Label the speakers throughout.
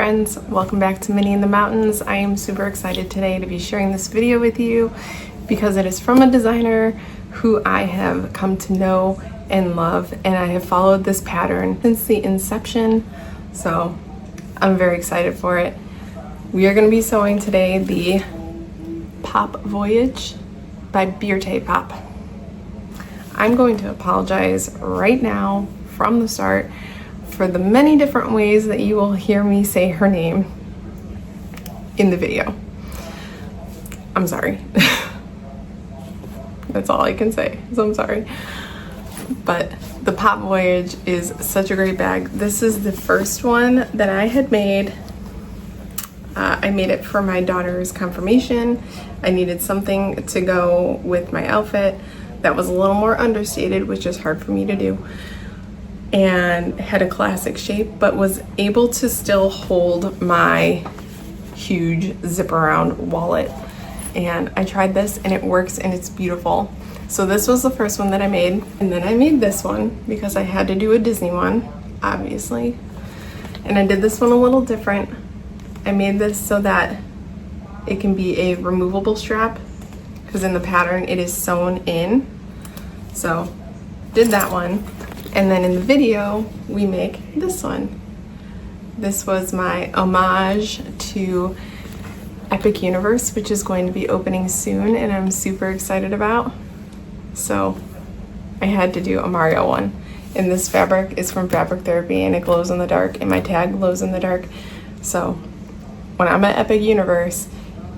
Speaker 1: friends, welcome back to Minnie in the Mountains. I am super excited today to be sharing this video with you because it is from a designer who I have come to know and love, and I have followed this pattern since the inception, so I'm very excited for it. We are going to be sewing today the Pop Voyage by BirtePOP. I'm going to apologize right now from the start for the many different ways that you will hear me say her name in the video. I'm sorry. That's all I can say, so I'm sorry. But the Pop Voyage is such a great bag. This is the first one that I had made. I made it for my daughter's confirmation. I needed something to go with my outfit that was a little more understated, which is hard for me to do, and had a classic shape, but was able to still hold my huge zip around wallet. And I tried this and it works and it's beautiful. So this was the first one that I made, and then I made this one because I had to do a Disney one, obviously. And I did this one a little different. I made this so that it can be a removable strap because in the pattern it is sewn in. So did that one. And then in the video, we make this one. This was my homage to Epic Universe, which is going to be opening soon, and I'm super excited about. So I had to do a Mario one. And this fabric is from Fabric Therapy, and it glows in the dark, and my tag glows in the dark. So when I'm at Epic Universe,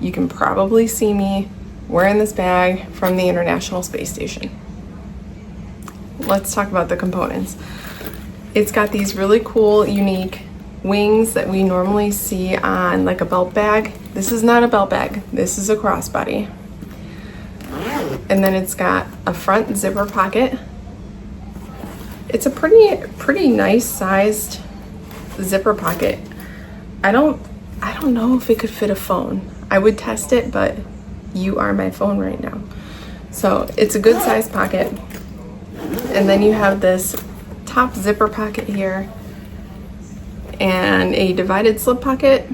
Speaker 1: you can probably see me wearing this bag from the International Space Station. Let's talk about the components. It's got these really cool, unique wings that we normally see on like a belt bag. This is not a belt bag. This is a crossbody. And then it's got a front zipper pocket. It's a pretty nice sized zipper pocket. I don't know if it could fit a phone. I would test it, but you are my phone right now. So it's a good sized pocket. And then you have this top zipper pocket here and a divided slip pocket.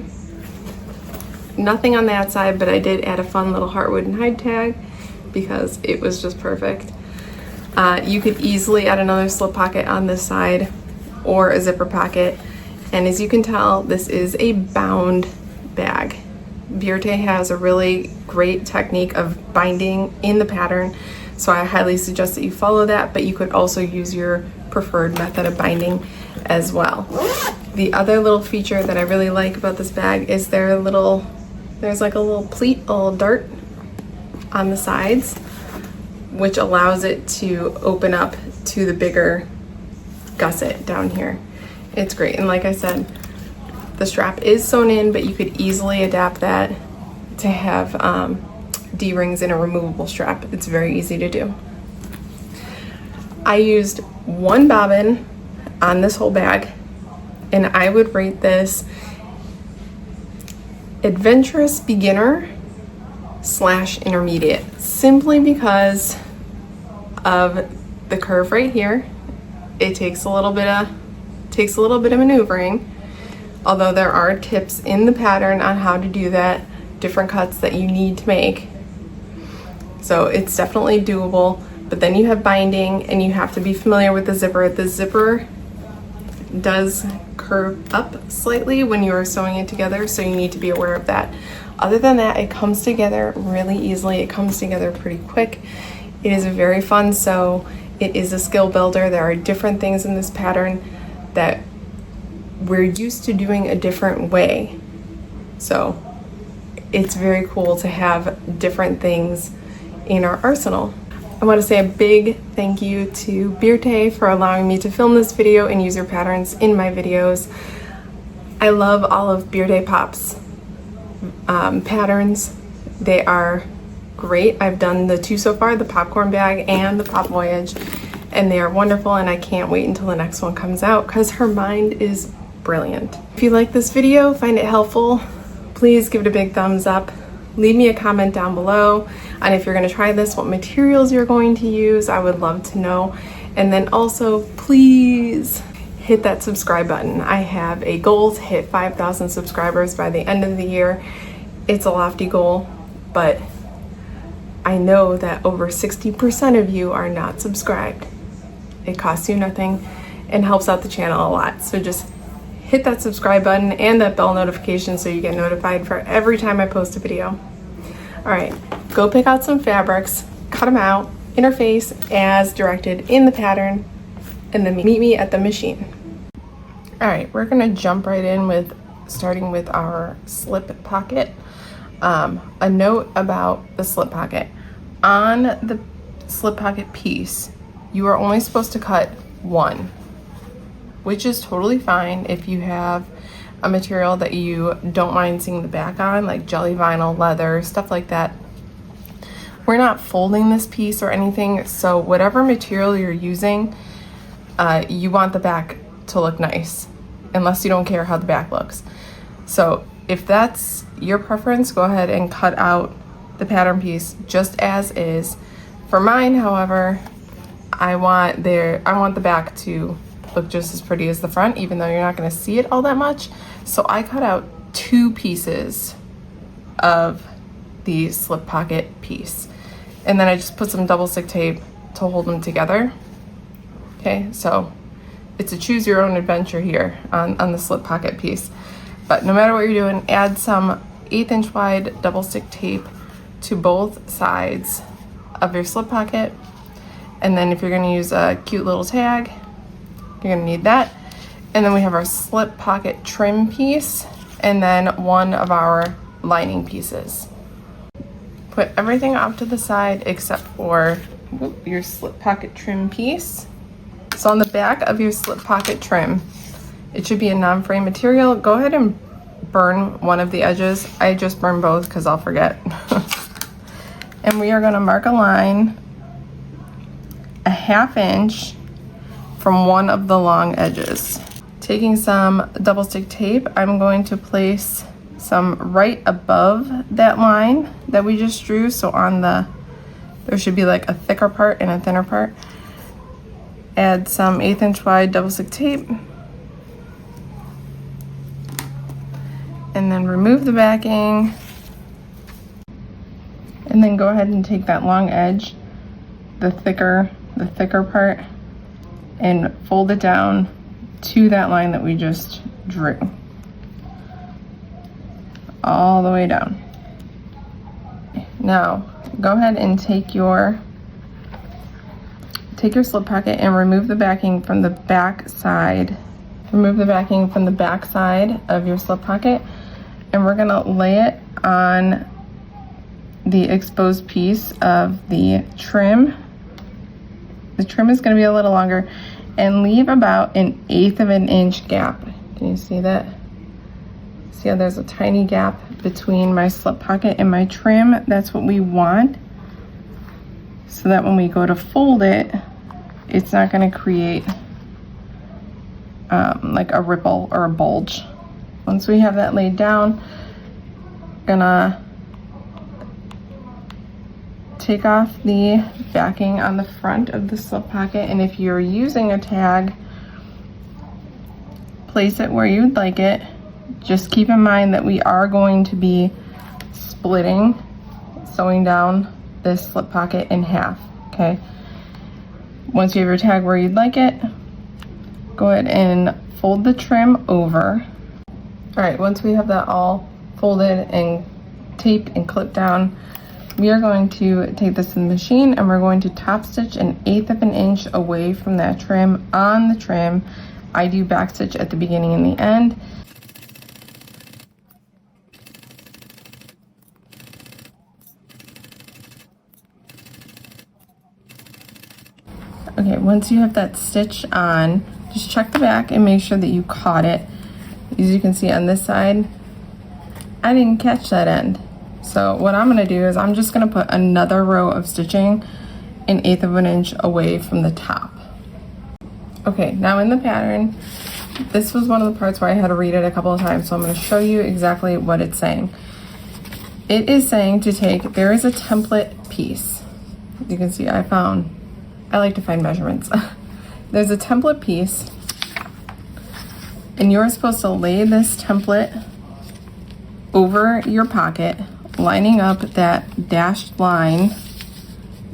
Speaker 1: Nothing on the outside, but I did add a fun little heartwood and hide tag because it was just perfect. You could easily add another slip pocket on this side or a zipper pocket. And as you can tell, this is a bound bag. Birte has a really great technique of binding in the pattern, so I highly suggest that you follow that, but you could also use your preferred method of binding as well. The other little feature that I really like about this bag is there's like a little pleat, a little dart on the sides, which allows it to open up to the bigger gusset down here. It's great, and like I said, the strap is sewn in, but you could easily adapt that to have D-rings in a removable strap. It's very easy to do. I used one bobbin on this whole bag, and I would rate this adventurous beginner / intermediate, simply because of the curve right here. It takes a little bit of maneuvering, although there are tips in the pattern on how to do that, different cuts that you need to make. So it's definitely doable, but then you have binding and you have to be familiar with the zipper. The zipper does curve up slightly when you are sewing it together, so you need to be aware of that. Other than that, it comes together really easily. It comes together pretty quick. It is a very fun sew. It is a skill builder. There are different things in this pattern that we're used to doing a different way. So it's very cool to have different things in our arsenal. I want to say a big thank you to Birte for allowing me to film this video and use her patterns in my videos. I love all of BirtePOP's patterns. They are great. I've done the two so far, the popcorn bag and the Pop Voyage, and they are wonderful, and I can't wait until the next one comes out because her mind is brilliant. If you like this video, find it helpful, please give it a big thumbs up. Leave me a comment down below on if you're going to try this, what materials you're going to use. I would love to know. And then also, please hit that subscribe button. I have a goal to hit 5,000 subscribers by the end of the year. It's a lofty goal, but I know that over 60% of you are not subscribed. It costs you nothing and helps out the channel a lot. So just hit that subscribe button and that bell notification so you get notified for every time I post a video. All right, go pick out some fabrics, cut them out, interface as directed in the pattern, and then meet me at the machine. All right, we're gonna jump right in with starting with our slip pocket. A note about the slip pocket. On the slip pocket piece, you are only supposed to cut one, which is totally fine if you have a material that you don't mind seeing the back on, like jelly vinyl, leather, stuff like that. We're not folding this piece or anything, so whatever material you're using, you want the back to look nice, unless you don't care how the back looks. So if that's your preference, go ahead and cut out the pattern piece just as is. For mine, however, I want the back to look just as pretty as the front, even though you're not going to see it all that much. So I cut out 2 pieces of the slip pocket piece, and then I just put some double stick tape to hold them together. Okay, so it's a choose your own adventure here on the slip pocket piece. But no matter what you're doing, add some 1/8 inch wide double stick tape to both sides of your slip pocket. And then if you're gonna use a cute little tag, you're gonna need that. And then we have our slip pocket trim piece, and then one of our lining pieces. Put everything off to the side except for your slip pocket trim piece. So on the back of your slip pocket trim, it should be a non-frame material. Go ahead and burn one of the edges. I just burned both because I'll forget. And we are going to mark a line a 1/2 inch from one of the long edges. Taking some double stick tape, I'm going to place some right above that line that we just drew. So on there should be like a thicker part and a thinner part. Add some 1/8 inch wide double stick tape. And then remove the backing. And then go ahead and take that long edge, the thicker part, and fold it down to that line that we just drew. All the way down. Now, go ahead and take your slip pocket and remove the backing from the back side. Remove the backing from the back side of your slip pocket, and we're gonna lay it on the exposed piece of the trim. The trim is gonna be a little longer, and leave about 1/8 of an inch gap. Can you see that? See how there's a tiny gap between my slip pocket and my trim? That's what we want, so that when we go to fold it, it's not gonna create like a ripple or a bulge. Once we have that laid down, gonna take off the backing on the front of the slip pocket, and if you're using a tag, place it where you'd like it. Just keep in mind that we are going to be sewing down this slip pocket in half, okay? Once you have your tag where you'd like it, go ahead and fold the trim over. All right, once we have that all folded and taped and clipped down, we are going to take this in the machine, and we're going to top stitch 1/8 of an inch away from that trim on the trim. I do back stitch at the beginning and the end. Okay, once you have that stitch on, just check the back and make sure that you caught it. As you can see on this side, I didn't catch that end. So what I'm gonna do is I'm just gonna put another row of stitching 1/8 of an inch away from the top. Okay, now in the pattern, this was one of the parts where I had to read it a couple of times, so I'm gonna show you exactly what it's saying. It is saying to take, there is a template piece. You can see I like to find measurements. There's a template piece, And you're supposed to lay this template over your pocket, lining up that dashed line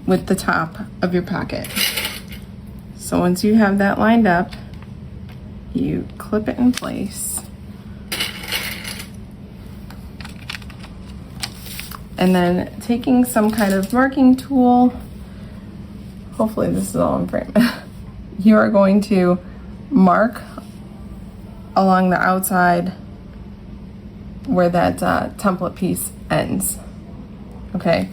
Speaker 1: with the top of your pocket. So once you have that lined up, you clip it in place. And then taking some kind of marking tool, hopefully this is all in frame, you are going to mark along the outside where that template piece ends. Okay,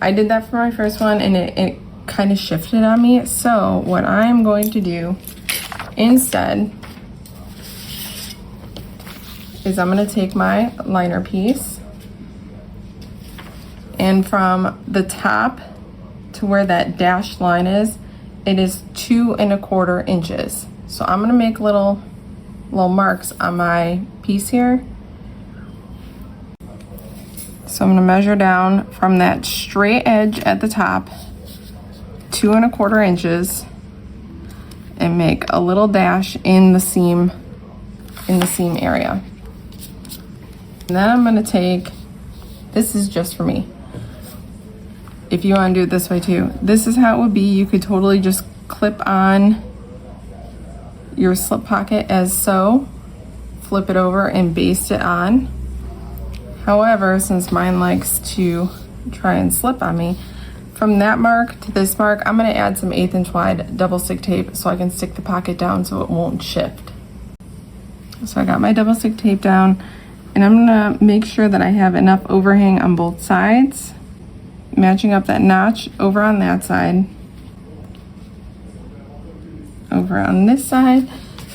Speaker 1: I did that for my first one and it kind of shifted on me. So what I'm going to do instead is I'm going to take my liner piece, and from the top to where that dashed line is, it is 2 1/4 inches. So I'm going to make little marks on my piece here. So I'm going to measure down from that straight edge at the top 2 1/4 inches and make a little dash in the seam area. And then I'm going to take, this is just for me, if you want to do it this way too, this is how it would be. You could totally just clip on your slip pocket as so, flip it over and baste it on. However, since mine likes to try and slip on me, from that mark to this mark, I'm going to add some 1/8 inch wide double stick tape so I can stick the pocket down so it won't shift. So I got my double stick tape down, and I'm going to make sure that I have enough overhang on both sides, matching up that notch over on that side, over on this side,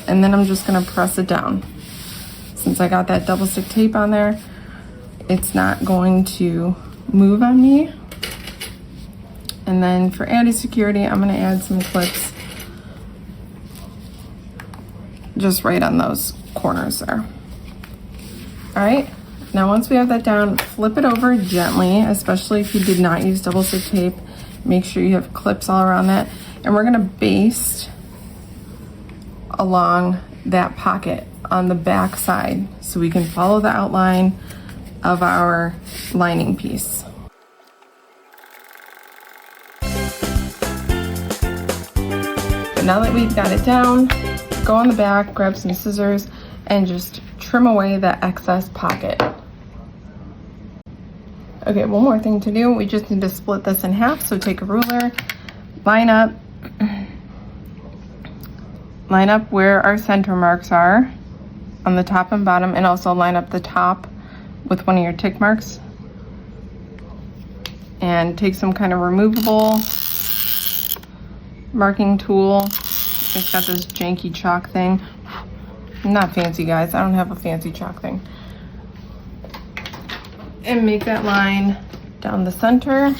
Speaker 1: and then I'm just going to press it down. Since I got that double stick tape on there, it's not going to move on me. And then for added security, I'm going to add some clips just right on those corners there. All right, now once we have that down, flip it over gently, especially if you did not use double stick tape. Make sure you have clips all around that. And we're going to baste along that pocket on the back side so we can follow the outline of our lining piece. But now that we've got it down, go on the back, grab some scissors, and just trim away that excess pocket. Okay, one more thing to do. We just need to split this in half. So take a ruler, line up where our center marks are on the top and bottom, and also line up the top with one of your tick marks, and take some kind of removable marking tool. It's got this janky chalk thing. Not fancy, guys. I don't have a fancy chalk thing. And make that line down the center.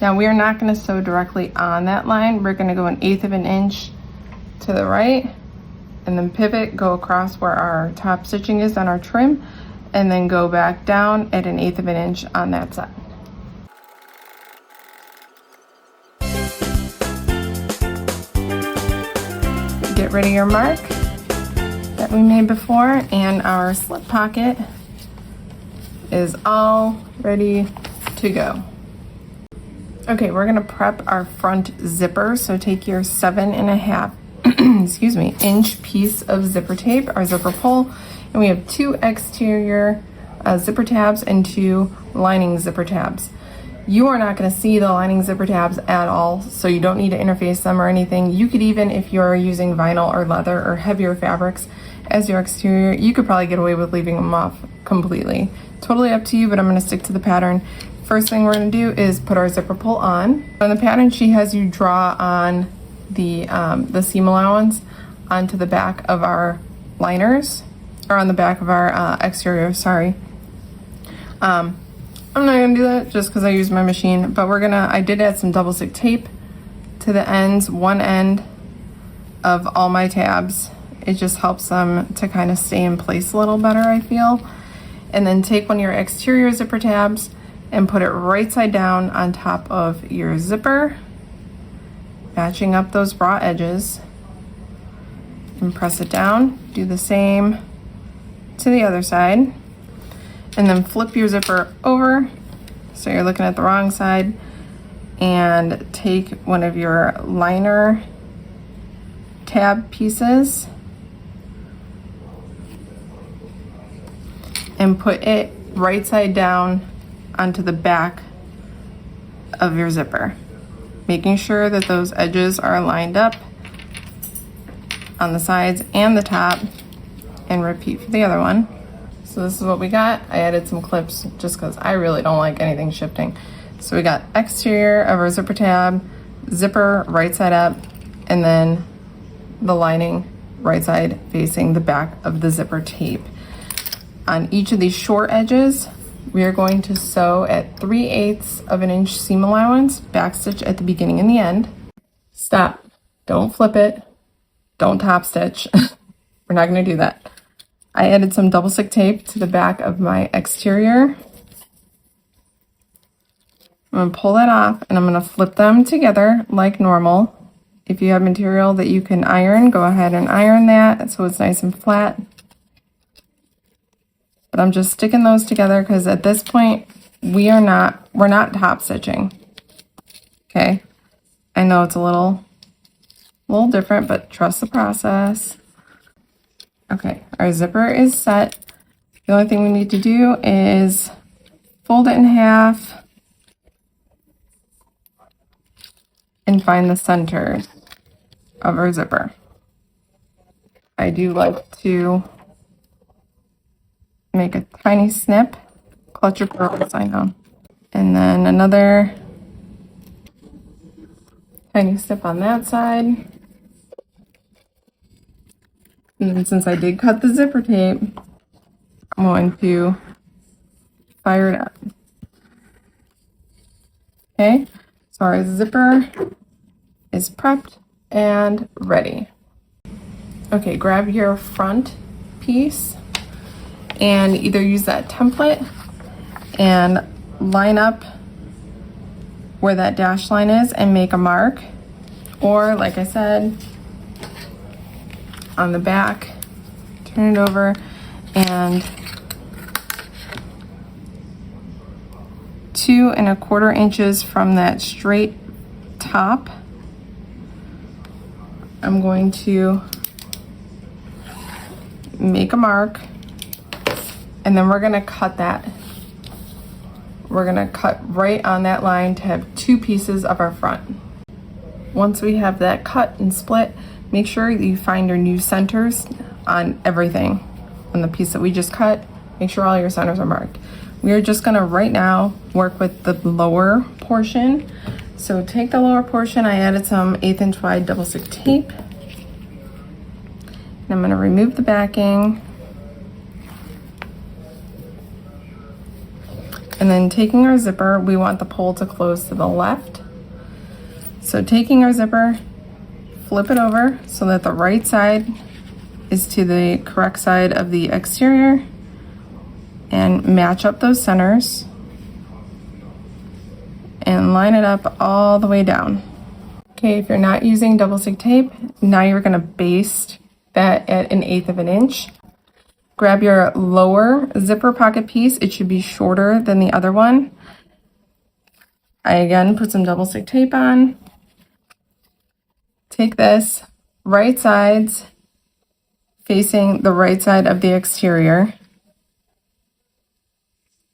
Speaker 1: Now we are not going to sew directly on that line. We're going to go 1/8 of an inch to the right, and then pivot, go across where our top stitching is on our trim, and then go back down at 1/8 of an inch on that side. Get rid of your mark that we made before, and our slip pocket is all ready to go. Okay, we're gonna prep our front zipper. So take your 7.5 excuse me, inch piece of zipper tape, our zipper pull, and we have 2 exterior zipper tabs and 2 lining zipper tabs. You are not going to see the lining zipper tabs at all, so you don't need to interface them or anything. You could even, if you're using vinyl or leather or heavier fabrics as your exterior, you could probably get away with leaving them off completely. Totally up to you, but I'm going to stick to the pattern. First thing we're going to do is put our zipper pull on. On the pattern, she has you draw on the seam allowance onto the back of our liners, or on the back of our exterior, sorry. I'm not gonna do that just because I use my machine, but I did add some double stick tape to the ends, one end of all my tabs. It just helps them to kind of stay in place a little better, I feel. And then take one of your exterior zipper tabs and put it right side down on top of your zipper, matching up those raw edges. and press it down. Do the same to the other side. And then flip your zipper over so you're looking at the wrong side, and take one of your liner tab pieces and put it right side down onto the back of your zipper, making sure that those edges are lined up on the sides and the top, and repeat for the other one. So this is what we got. I added some clips just because I really don't like anything shifting. So we got exterior of our zipper tab, zipper right side up, and then the lining right side facing the back of the zipper tape. On each of these short edges, we are going to sew at 3/8 of an inch seam allowance, backstitch at the beginning and the end. Stop, don't flip it, don't top stitch. We're not gonna do that. I added some double stick tape to the back of my exterior. I'm gonna pull that off and I'm gonna flip them together like normal. If you have material that you can iron, go ahead and iron that so it's nice and flat. But I'm just sticking those together because at this point we're not top stitching. Okay, I know it's a little different, but trust the process. Okay, our zipper is set. The only thing we need to do is fold it in half and find the center of our zipper. I do like to make a tiny snip, clutch your pearls, I know. And then another tiny snip on that side. And then since I did cut the zipper tape, I'm going to fire it up. Okay, so our zipper is prepped and ready. Okay, grab your front piece and either use that template and line up where that dash line is and make a mark, or like I said, on the back, turn it over and 2 1/4 inches from that straight top, I'm going to make a mark, and then we're going to cut that. We're going to cut right on that line to have 2 pieces of our front. Once we have that cut and split, make sure you find your new centers on everything. On the piece that we just cut, make sure all your centers are marked. We are just gonna right now work with the lower portion. So take the lower portion, I added some 1/8 inch wide double stick tape. And I'm gonna remove the backing. And then taking our zipper, we want the pole to close to the left. So taking our zipper, flip it over so that the right side is to the correct side of the exterior, and match up those centers and line it up all the way down. Okay, if you're not using double stick tape, now you're gonna baste that at 1/8 of an inch. Grab your lower zipper pocket piece. It should be shorter than the other one. I again put some double stick tape on. Take this, right sides facing the right side of the exterior,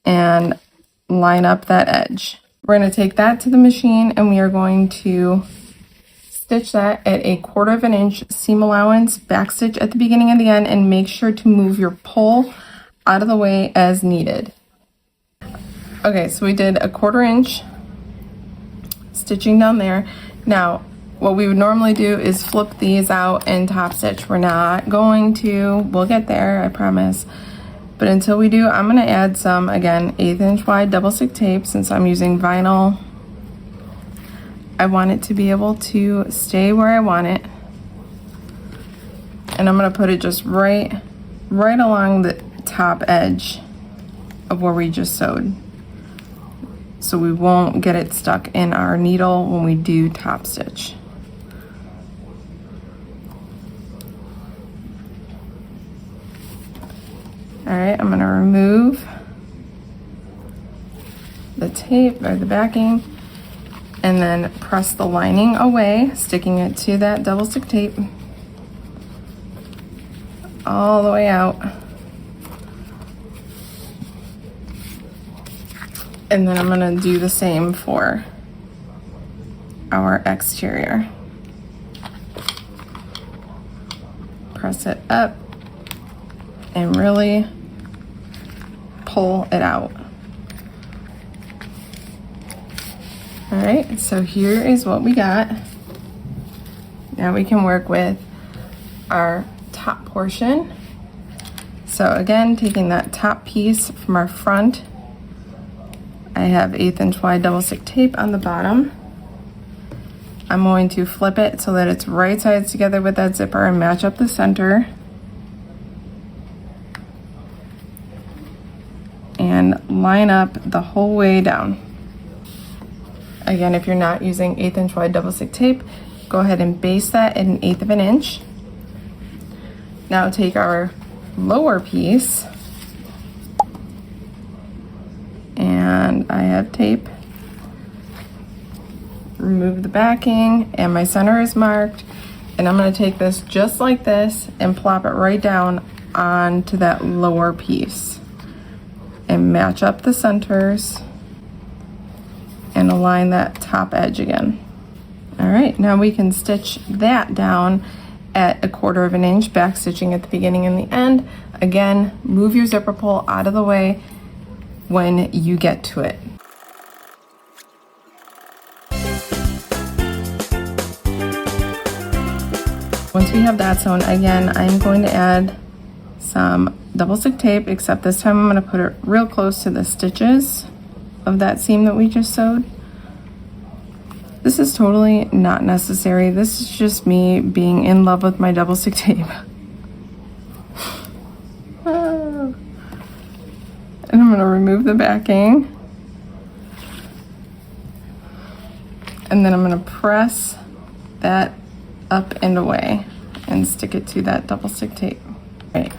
Speaker 1: and line up that edge. We're going to take that to the machine and we are going to stitch that at 1/4 of an inch seam allowance, backstitch at the beginning and the end, and make sure to move your pole out of the way as needed. Okay, so we did 1/4 inch stitching down there. Now, what we would normally do is flip these out and top stitch. We're not going to. We'll get there, I promise. But until we do, I'm gonna add some, again, 1/8 inch wide double stick tape. Since I'm using vinyl, I want it to be able to stay where I want it. And I'm gonna put it just right along the top edge of where we just sewed, so we won't get it stuck in our needle when we do top stitch. All right, I'm gonna remove the tape or the backing and then press the lining away, sticking it to that double stick tape all the way out. And then I'm gonna do the same for our exterior. Press it up and really pull it out. All right, so here is what we got. Now we can work with our top portion. So again, taking that top piece from our front, I have 1/8 inch wide double stick tape on the bottom. I'm going to flip it so that it's right sides together with that zipper and match up the center. And line up the whole way down. Again, if you're not using 1/8 inch wide double stick tape, go ahead and base that at 1/8 of an inch. Now take our lower piece, and I have tape. Remove the backing, and my center is marked, and I'm going to take this just like this and plop it right down onto that lower piece and match up the centers and align that top edge again. All right, now we can stitch that down at 1/4 of an inch, back stitching at the beginning and the end. Again, move your zipper pull out of the way when you get to it. Once we have that sewn, again, I'm going to add some double stick tape, except this time I'm going to put it real close to the stitches of that seam that we just sewed. This is totally not necessary. This is just me being in love with my double stick tape. And I'm going to remove the backing. And then I'm going to press that up and away and stick it to that double stick tape. Right.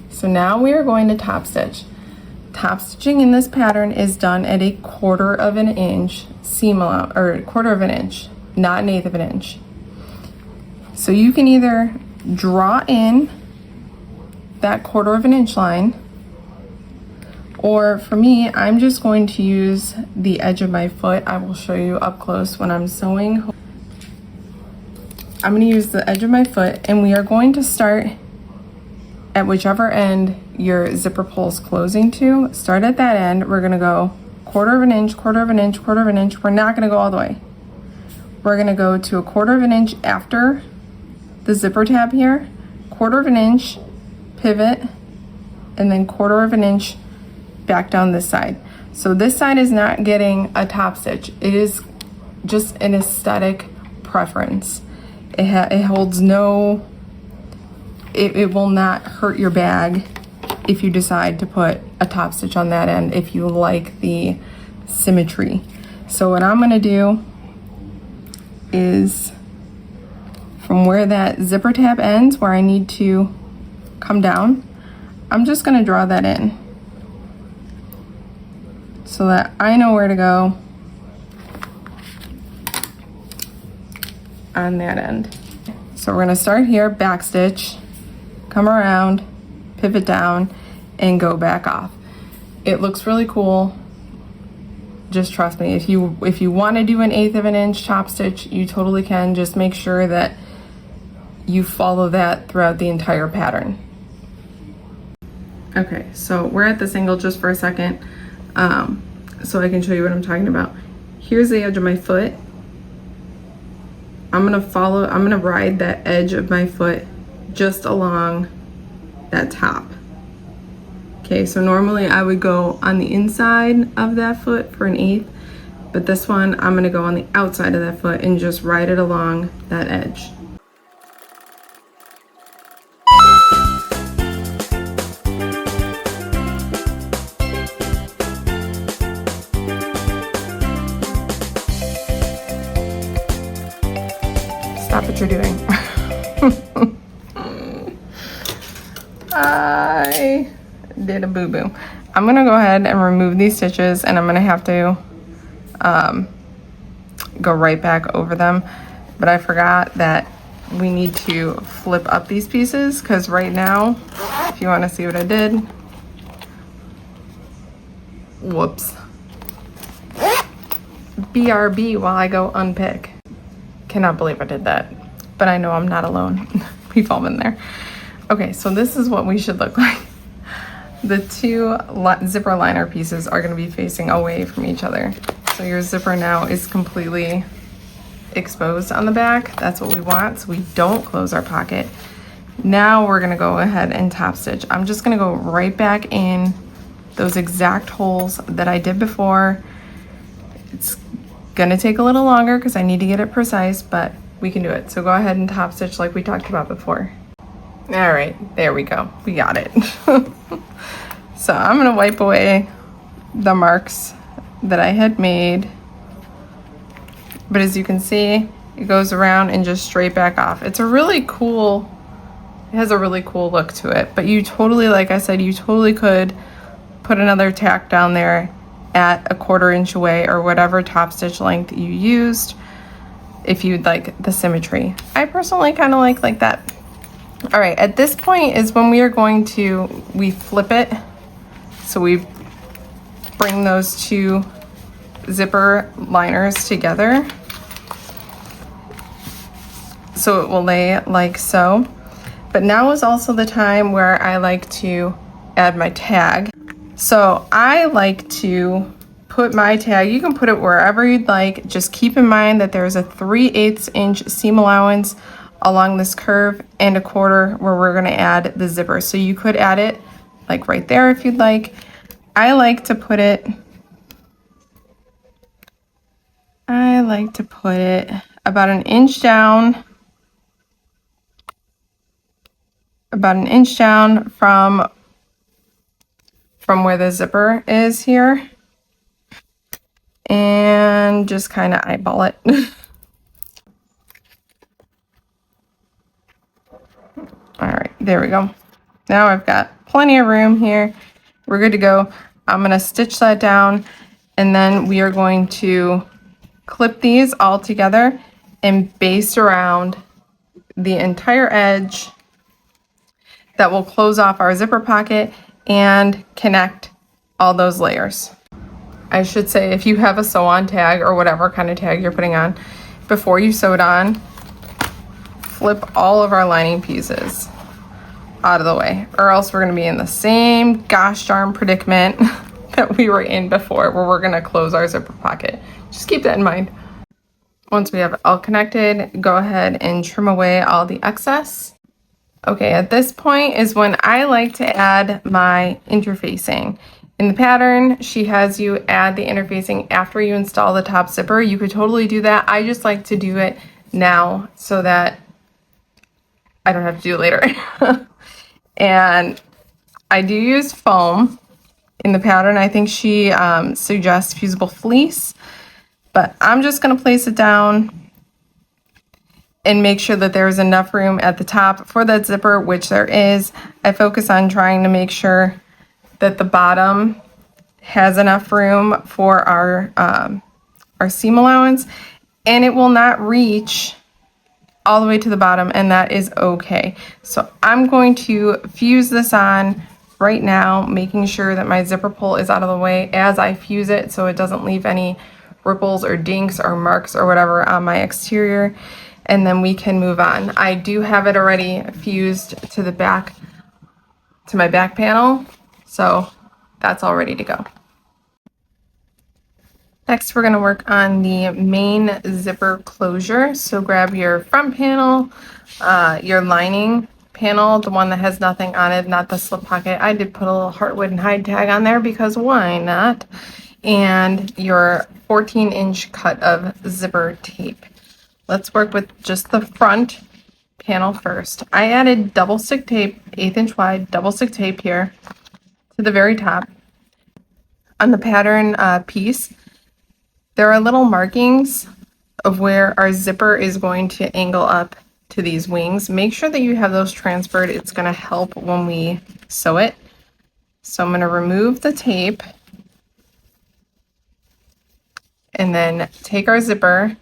Speaker 1: So now we are going to top stitch. Top stitching in this pattern is done at 1/4 of an inch seam allowance, or 1/4 of an inch, not 1/8 of an inch. So you can either draw in that 1/4 of an inch line, or for me, I'm just going to use the edge of my foot. I will show you up close when I'm sewing. I'm going to use the edge of my foot, and we are going to start at whichever end your zipper pull is closing to. Start at that end. We're going to go 1/4 of an inch, 1/4 of an inch, 1/4 of an inch. We're not going to go all the way. We're going to go to 1/4 of an inch after the zipper tab here, 1/4 of an inch, pivot, and then 1/4 of an inch back down this side. So this side is not getting a top stitch. It is just an aesthetic preference. It holds no, it will not hurt your bag if you decide to put a top stitch on that end, if you like the symmetry. So what I'm going to do is from where that zipper tab ends, where I need to come down, I'm just going to draw that in so that I know where to go on that end. So we're going to start here, back stitch, come around, pivot down, and go back off. It looks really cool. Just trust me, if you want to do an 1/8 of an inch top stitch, you totally can. Just make sure that you follow that throughout the entire pattern. Okay, so we're at this angle just for a second, so I can show you what I'm talking about. Here's the edge of my foot. I'm gonna ride that edge of my foot just along that top. Okay, so normally I would go on the inside of that foot for an 1/8, but this one I'm gonna go on the outside of that foot and just ride it along that edge. Stop what you're doing. I did a boo-boo. I'm gonna go ahead and remove these stitches, and I'm gonna have to go right back over them. But I forgot that we need to flip up these pieces, because right now, if you want to see what I did, whoops, BRB while I go unpick. Cannot believe I did that, but I know I'm not alone. We've all been there. Okay, so this is what we should look like. The two zipper liner pieces are going to be facing away from each other. So your zipper now is completely exposed on the back. That's what we want, so we don't close our pocket. Now we're going to go ahead and top stitch. I'm just going to go right back in those exact holes that I did before. It's going to take a little longer because I need to get it precise, but we can do it. So go ahead and top stitch like we talked about before. All right, there we go. We got it. So I'm going to wipe away the marks that I had made. But as you can see, it goes around and just straight back off. It's a really cool, it has a really cool look to it. But you totally, like I said, you totally could put another tack down there at 1/4 inch away or whatever top stitch length you used if you'd like the symmetry. I personally kind of like that. All right, at this point is when we are going to, we flip it. So we bring those two zipper liners together. So it will lay like so. But now is also the time where I like to add my tag. So I like to put my tag, you can put it wherever you'd like. Just keep in mind that there's a 3/8 inch seam allowance along this curve and 1/4 where we're gonna add the zipper. So you could add it like right there if you'd like. I like to put it about an inch down, from where the zipper is here, and just kind of eyeball it. All right, there we go. Now I've got plenty of room here. We're good to go. I'm gonna stitch that down, and then we are going to clip these all together and baste around the entire edge that will close off our zipper pocket and connect all those layers. I should say, if you have a sew-on tag or whatever kind of tag you're putting on, before you sew it on, flip all of our lining pieces out of the way, or else we're going to be in the same gosh darn predicament that we were in before, where we're going to close our zipper pocket. Just keep that in mind. Once we have it all connected, go ahead and trim away all the excess. Okay, at this point is when I like to add my interfacing. In the pattern, she has you add the interfacing after you install the top zipper. You could totally do that. I just like to do it now so that I don't have to do it later. And I do use foam in the pattern. I think she suggests fusible fleece, but I'm just going to place it down and make sure that there's enough room at the top for that zipper, which there is. I focus on trying to make sure that the bottom has enough room for our seam allowance, and it will not reach all the way to the bottom, and that is okay. So I'm going to fuse this on right now, making sure that my zipper pull is out of the way as I fuse it, so it doesn't leave any ripples or dinks or marks or whatever on my exterior, and then we can move on. I do have it already fused to the back, to my back panel, so that's all ready to go. Next, we're going to work on the main zipper closure. So grab your front panel, your lining panel, the one that has nothing on it, not the slip pocket. I did put a little heartwood and hide tag on there because why not? And your 14-inch cut of zipper tape. Let's work with just the front panel first. I added double stick tape, 1/8 inch wide double stick tape here to the very top. On the pattern piece, there are little markings of where our zipper is going to angle up to these wings. Make sure that you have those transferred. It's going to help when we sew it. So I'm going to remove the tape and then take our zipper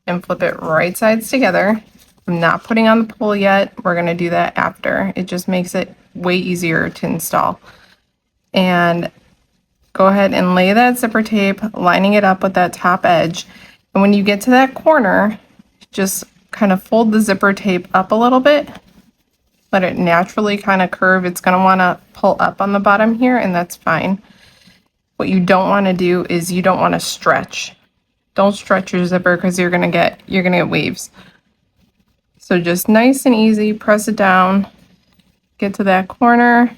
Speaker 1: and flip it right sides together. I'm not putting on the pull yet. We're going to do that after. It just makes it way easier to install. And go ahead and lay that zipper tape, lining it up with that top edge. And when you get to that corner, just kind of fold the zipper tape up a little bit. Let it naturally kind of curve. It's going to want to pull up on the bottom here, and that's fine. What you don't want to do is you don't want to stretch. Don't stretch your zipper because you're gonna get waves. So just nice and easy, press it down, get to that corner.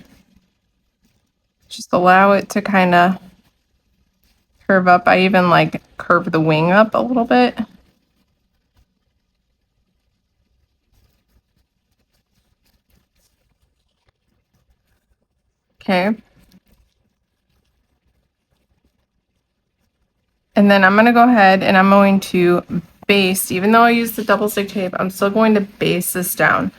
Speaker 1: Just allow it to kind of curve up. I even like curve the wing up a little bit. Okay. And then I'm going to go ahead and I'm going to baste, even though I use the double stick tape, I'm still going to baste this down.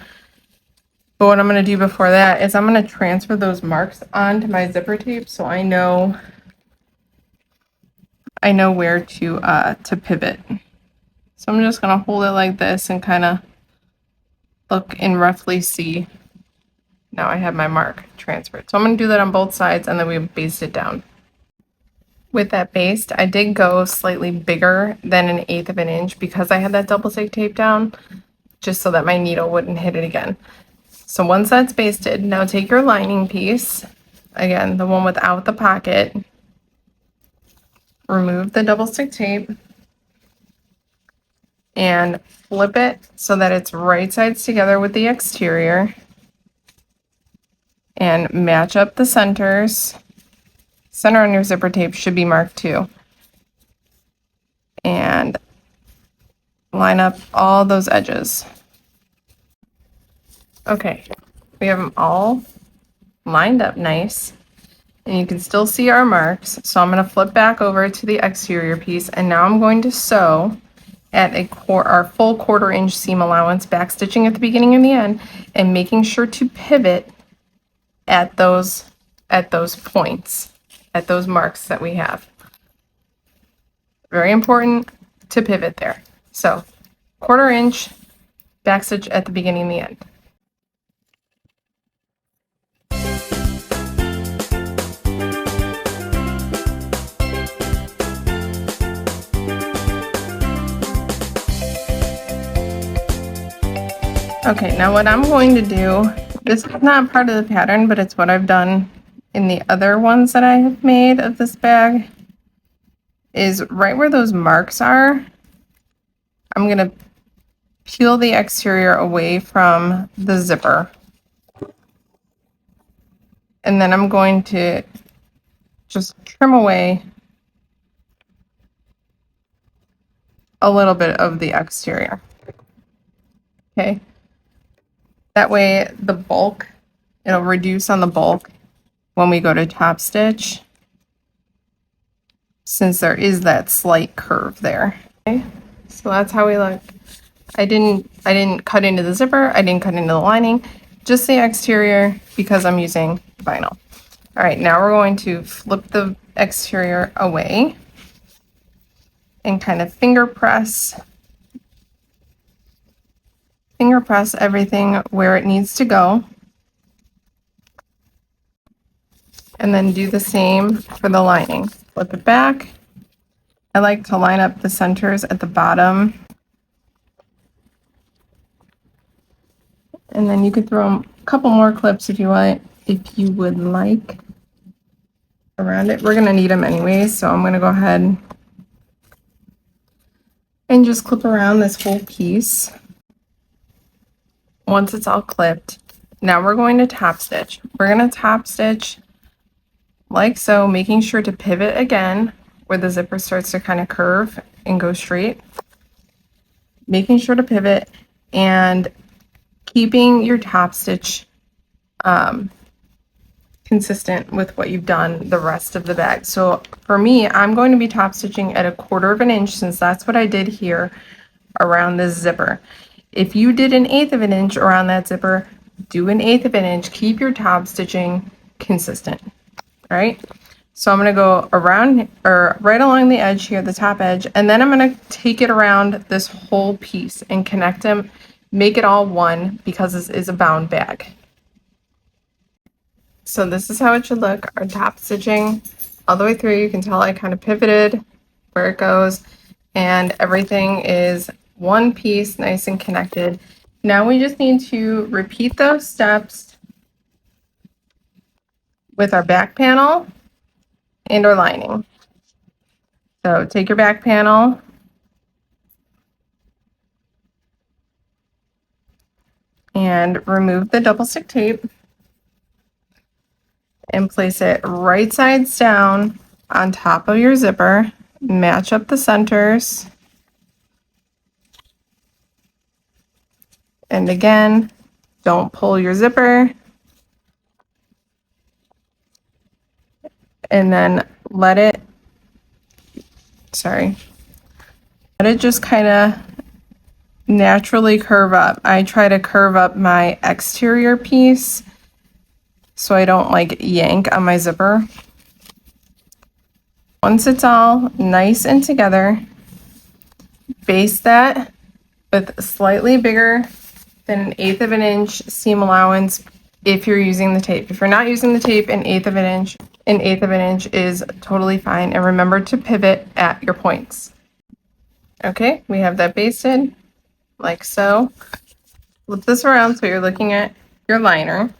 Speaker 1: But what I'm going to do before that is I'm going to transfer those marks onto my zipper tape so I know where to pivot. So I'm just going to hold it like this and kind of look and roughly see. Now I have my mark transferred. So I'm going to do that on both sides and then we baste it down. With that baste, I did go slightly bigger than 1/8 of an inch because I had that double stick tape down, just so that my needle wouldn't hit it again. So once that's basted, now take your lining piece, again, the one without the pocket, remove the double stick tape, and flip it so that it's right sides together with the exterior, and match up the centers. Center on your zipper tape should be marked too. And line up all those edges. Okay, we have them all lined up nice. And you can still see our marks. So I'm going to flip back over to the exterior piece. And now I'm going to sew at our full 1/4 inch seam allowance, back stitching at the beginning and the end, and making sure to pivot at those points. At those marks that we have. Very important to pivot there. So 1/4 inch backstitch at the beginning and the end. Okay, now what I'm going to do, this is not part of the pattern, but it's what I've done in the other ones that I have made of this bag, is right where those marks are, I'm going to peel the exterior away from the zipper. And then I'm going to just trim away a little bit of the exterior. Okay. That way the bulk, it'll reduce on the bulk when we go to top stitch, since there is that slight curve there. Okay, so that's how we look. I didn't cut into the zipper, I didn't cut into the lining, just the exterior because I'm using vinyl. All right, now we're going to flip the exterior away and kind of finger press everything where it needs to go. And then do the same for the lining. Flip it back. I like to line up the centers at the bottom. And then you could throw a couple more clips if you would like around it. We're gonna need them anyway, so I'm gonna go ahead and just clip around this whole piece. Once it's all clipped, now we're going to top stitch. We're gonna top stitch like so, making sure to pivot again where the zipper starts to kind of curve and go straight. Making sure to pivot and keeping your top stitch consistent with what you've done the rest of the bag. So for me, I'm going to be top stitching at 1/4 of an inch, since that's what I did here around this zipper. If you did 1/8 of an inch around that zipper, do 1/8 of an inch. Keep your top stitching consistent. All right. So I'm going to go around or right along the edge here, the top edge, and then I'm going to take it around this whole piece and connect them, make it all one because this is a bound bag. So this is how it should look. Our top stitching all the way through. You can tell I kind of pivoted where it goes, and everything is one piece, nice and connected. Now we just need to repeat those steps with our back panel and our lining. So take your back panel and remove the double stick tape and place it right sides down on top of your zipper. Match up the centers. And again, don't pull your zipper. And then let it just kind of naturally curve up. I try to curve up my exterior piece so I don't like yank on my zipper. Once it's all nice and together, baste that with slightly bigger than 1/8 of an inch seam allowance if you're using the tape. If you're not using the tape, 1/8 of an inch is totally fine. And remember to pivot at your points. Okay, we have that basted like so. Flip this around so you're looking at your liner.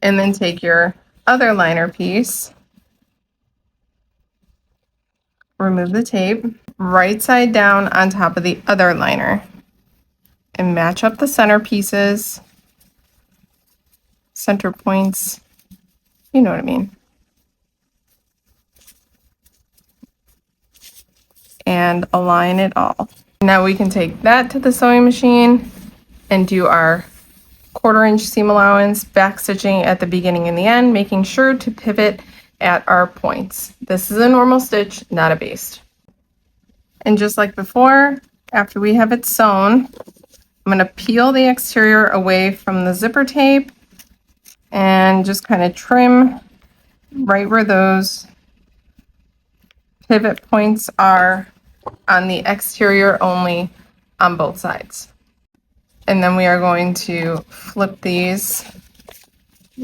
Speaker 1: And then take your other liner piece, remove the tape, right side down on top of the other liner, and match up the center pieces, center points, you know what I mean. And align it all. Now we can take that to the sewing machine and do our 1/4 inch seam allowance, back stitching at the beginning and the end, making sure to pivot at our points. This is a normal stitch, not a baste. And just like before, after we have it sewn, I'm going to peel the exterior away from the zipper tape and just kind of trim right where those pivot points are on the exterior only on both sides. And then we are going to flip these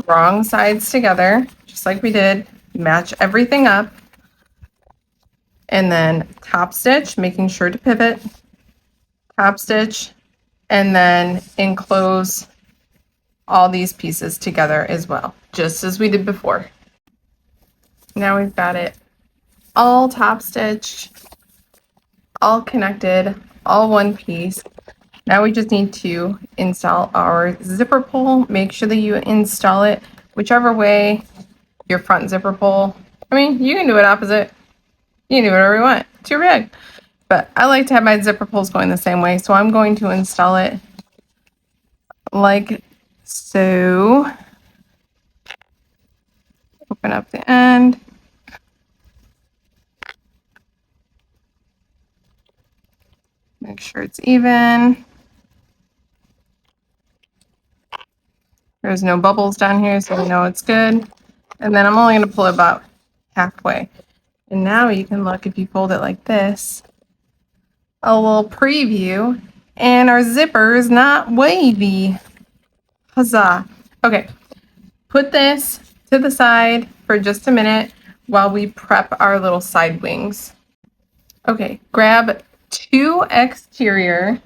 Speaker 1: wrong sides together, just like we did, match everything up, and then top stitch, making sure to pivot, top stitch, and then enclose all these pieces together as well, just as we did before. Now we've got it all top stitched, all connected, all one piece. Now we just need to install our zipper pull. Make sure that you install it whichever way your front zipper pull. I mean, you can do it opposite. You can do whatever you want. It's your bag. But I like to have my zipper pulls going the same way, so I'm going to install it like so. Open up the end. Make sure it's even. There's no bubbles down here, so we know it's good. And then I'm only going to pull it about halfway. And now you can look, if you fold it like this, a little preview, and our zipper is not wavy. Huzzah. Okay, put this to the side for just a minute while we prep our little side wings. Okay, grab 2 exterior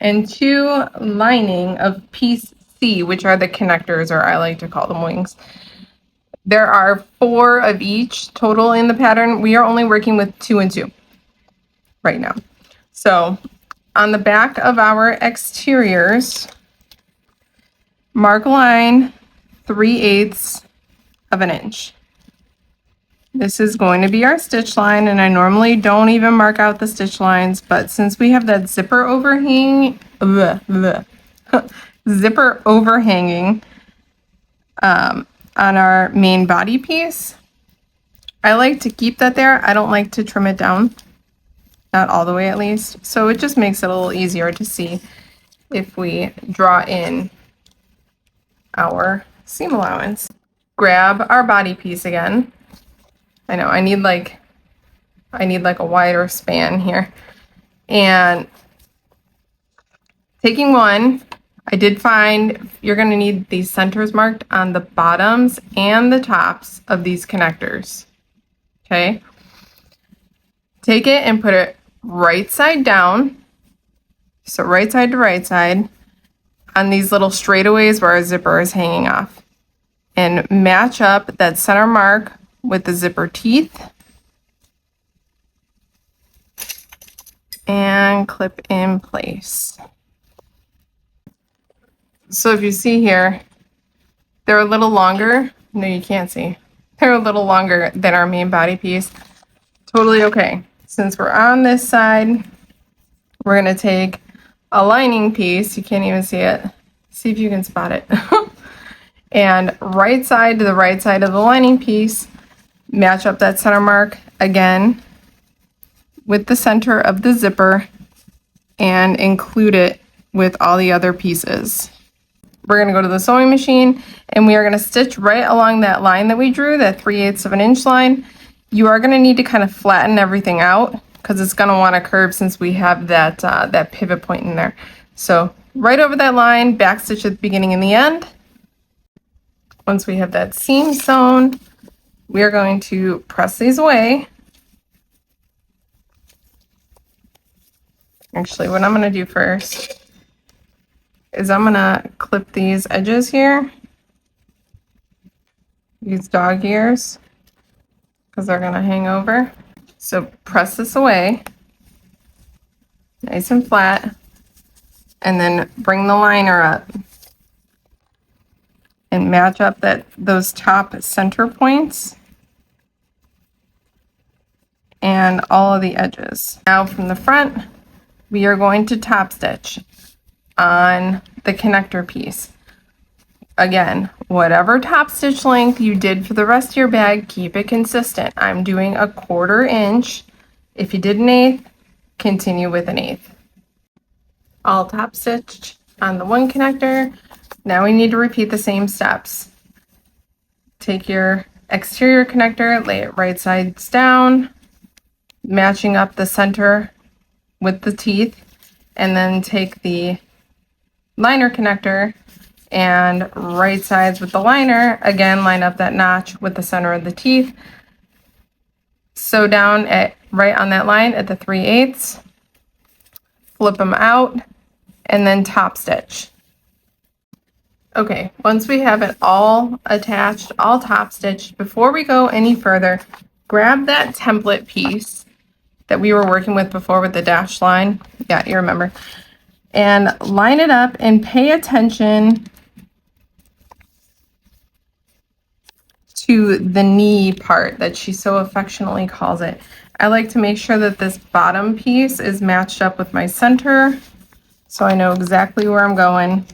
Speaker 1: and 2 lining of piece C, which are the connectors, or I like to call them wings. There are 4 of each total in the pattern. We are only working with 2 and 2 right now. So on the back of our exteriors, mark a line 3/8 of an inch. This is going to be our stitch line, and I normally don't even mark out the stitch lines, but since we have that zipper overhanging, zipper overhanging on our main body piece, I like to keep that there. I don't like to trim it down. not all the way at least. So it just makes it a little easier to see if we draw in our seam allowance. Grab our body piece again. I know I need like a wider span here. And taking one, I did find you're going to need these centers marked on the bottoms and the tops of these connectors. Okay? Take it and put it right side down. So right side to right side on these little straightaways where our zipper is hanging off. And match up that center mark with the zipper teeth. And clip in place. So if you see here, they're a little longer. No, you can't see. They're a little longer than our main body piece. Totally okay. Since we're on this side, we're going to take a lining piece. You can't even see it. See if you can spot it. And right side to the right side of the lining piece, match up that center mark again with the center of the zipper and include it with all the other pieces. We're going to go to the sewing machine and we are going to stitch right along that line that we drew, that 3/8 of an inch line. You are going to need to kind of flatten everything out because it's going to want to curve since we have that, that pivot point in there. So right over that line, back stitch at the beginning and the end. Once we have that seam sewn, we are going to press these away. Actually, what I'm going to do first is I'm going to clip these edges here, these dog ears, because they're going to hang over. So press this away, nice and flat, and then bring the liner up and match up those top center points and all of the edges. Now from the front, we are going to top stitch on the connector piece. Again, whatever top stitch length you did for the rest of your bag, keep it consistent. I'm doing 1/4 inch. If you did 1/8, continue with 1/8. All top stitched on the one connector. Now we need to repeat the same steps. Take your exterior connector, lay it right sides down, matching up the center with the teeth, and then take the liner connector and right sides with the liner, again line up that notch with the center of the teeth, sew down at right on that line at the 3/8, flip them out, and then top stitch. Okay, once we have it all attached, all top stitched, before we go any further, grab that template piece that we were working with before with the dashed line. Yeah, you remember. And line it up and pay attention to the knee part that she so affectionately calls it. I like to make sure that this bottom piece is matched up with my center so I know exactly where I'm going,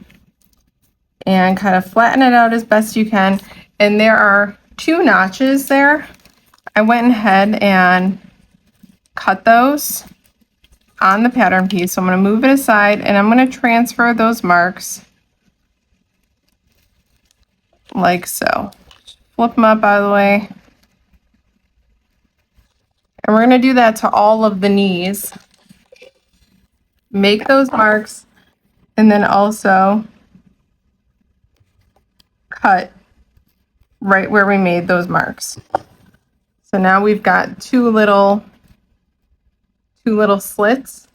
Speaker 1: and kind of flatten it out as best you can. And there are 2 notches there. I went ahead and cut those on the pattern piece. So I'm going to move it aside and I'm going to transfer those marks like so. Flip them up out of the way. And we're going to do that to all of the knees. Make those marks and then also cut right where we made those marks. So now we've got two little slits,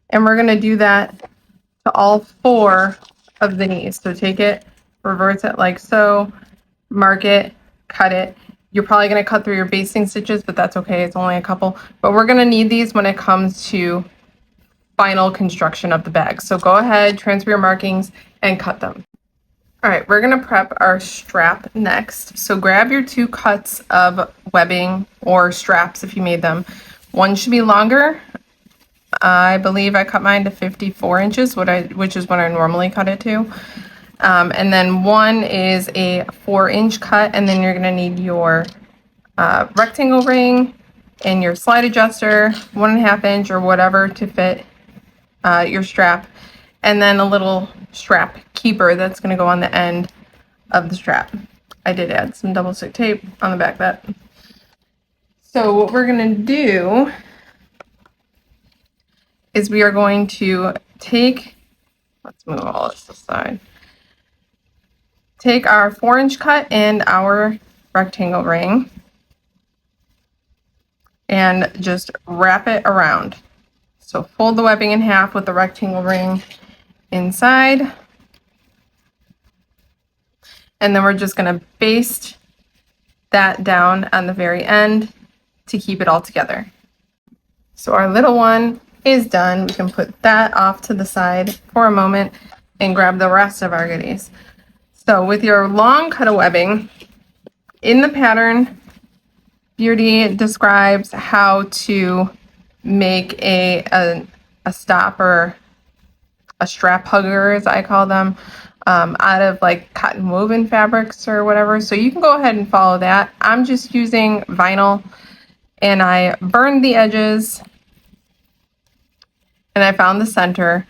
Speaker 1: and we're going to do that to all 4 of the knees. So take it, reverse it like so, mark it, cut it. You're probably going to cut through your basting stitches, but that's okay, it's only a couple. But we're going to need these when it comes to final construction of the bag. So go ahead, transfer your markings, and cut them. All right, we're going to prep our strap next. So grab your 2 cuts of webbing or straps if you made them. One should be longer. I believe I cut mine to 54 inches, which is what I normally cut it to. And then one is a 4-inch cut, and then you're going to need your rectangle ring and your slide adjuster, 1.5 inch or whatever to fit your strap, and then a little strap keeper that's going to go on the end of the strap. I did add some double stick tape on the back of that. So what we're going to do is we are going to take, let's move all this aside, take our 4-inch cut and our rectangle ring and just wrap it around. So fold the webbing in half with the rectangle ring inside, and then we're just going to baste that down on the very end to keep it all together. So our little one is done. We can put that off to the side for a moment and grab the rest of our goodies. So with your long cut of webbing, in the pattern, Beauty describes how to make a stop or a strap hugger, as I call them, out of like cotton woven fabrics or whatever. So you can go ahead and follow that. I'm just using vinyl, and I burned the edges and I found the center.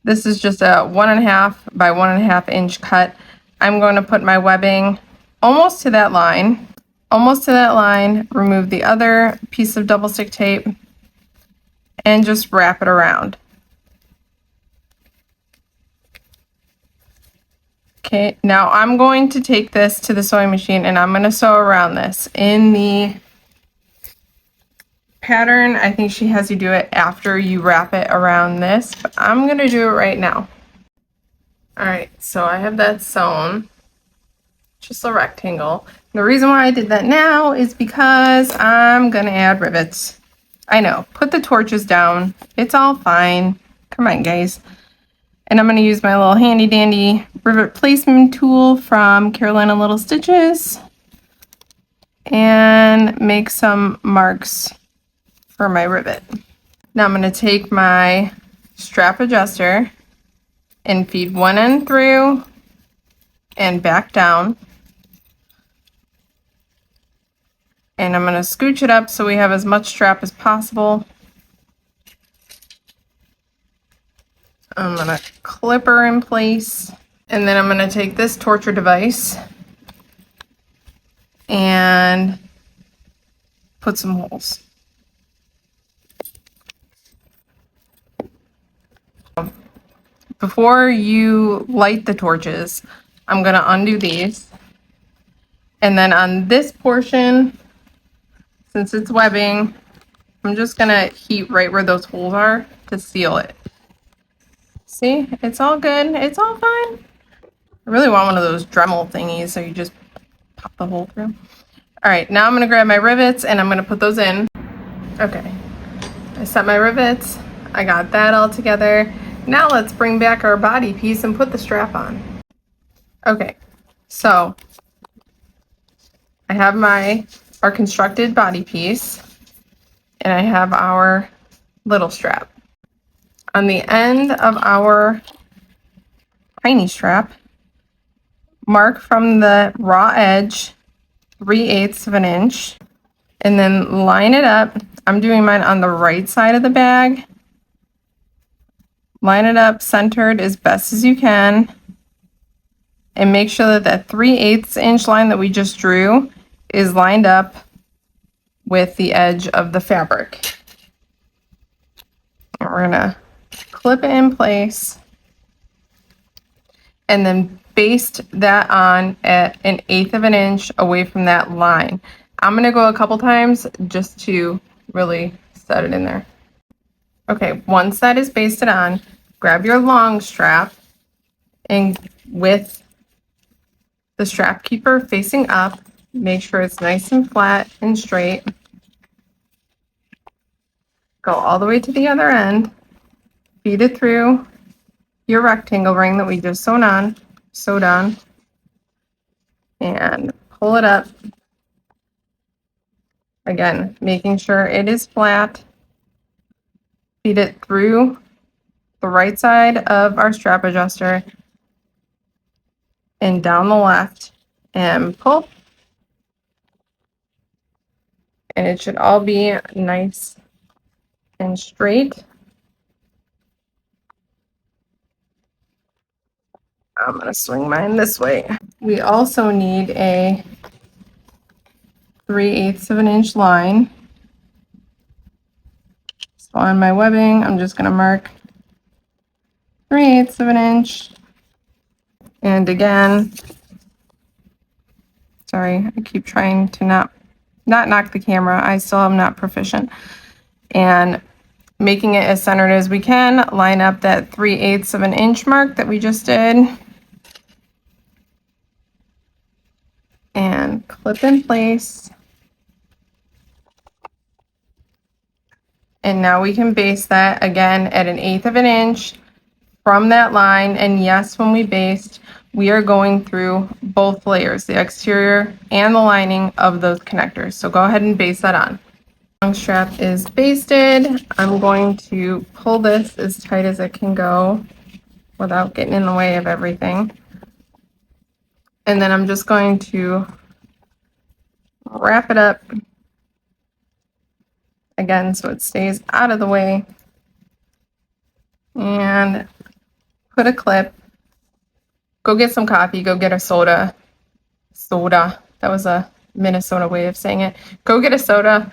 Speaker 1: This is just a 1.5 by 1.5 inch cut. I'm going to put my webbing almost to that line, remove the other piece of double stick tape, and just wrap it around. Okay, now I'm going to take this to the sewing machine and I'm going to sew around this. In the pattern, I think she has you do it after you wrap it around this, but I'm going to do it right now. Alright, so I have that sewn, just a rectangle. The reason why I did that now is because I'm going to add rivets. I know, put the torches down, it's all fine. Come on, guys. And I'm going to use my little handy dandy rivet placement tool from Carolina Little Stitches and make some marks for my rivet. Now I'm going to take my strap adjuster and feed one end through and back down. And I'm going to scooch it up so we have as much strap as possible. I'm going to clip her in place, and then I'm going to take this torture device and put some holes. Before you light the torches, I'm going to undo these, and then on this portion, since it's webbing, I'm just going to heat right where those holes are to seal it. See, it's all good. It's all fine. I really want one of those Dremel thingies so you just pop the hole through. All right, now I'm going to grab my rivets and I'm going to put those in. Okay, I set my rivets. I got that all together. Now let's bring back our body piece and put the strap on. Okay, so I have our constructed body piece and I have our little strap. On the end of our tiny strap, mark from the raw edge 3/8 of an inch and then line it up. I'm doing mine on the right side of the bag. Line it up centered as best as you can and make sure that that 3/8 inch line that we just drew is lined up with the edge of the fabric. And we're gonna clip it in place and then baste that on at 1/8 of an inch away from that line. I'm going to go a couple times just to really set it in there. Okay, once that is basted on, grab your long strap and with the strap keeper facing up, make sure it's nice and flat and straight. Go all the way to the other end. Feed it through your rectangle ring that we just sewed on, and pull it up. Again, making sure it is flat. Feed it through the right side of our strap adjuster and down the left and pull. And it should all be nice and straight. I'm gonna swing mine this way. We also need a 3/8 of an inch line. So on my webbing, I'm just gonna mark 3/8 of an inch. And again, sorry, I keep trying to not knock the camera. I still am not proficient. And making it as centered as we can, line up that 3/8 of an inch mark that we just did. And clip in place. And now we can base that again at 1/8 of an inch from that line. And yes, when we baste, we are going through both layers, the exterior and the lining of those connectors. So go ahead and baste that on. Long strap is basted. I'm going to pull this as tight as it can go without getting in the way of everything. And then I'm just going to wrap it up again so it stays out of the way. And put a clip. Go get some coffee, go get a soda. Soda. That was a Minnesota way of saying it. Go get a soda,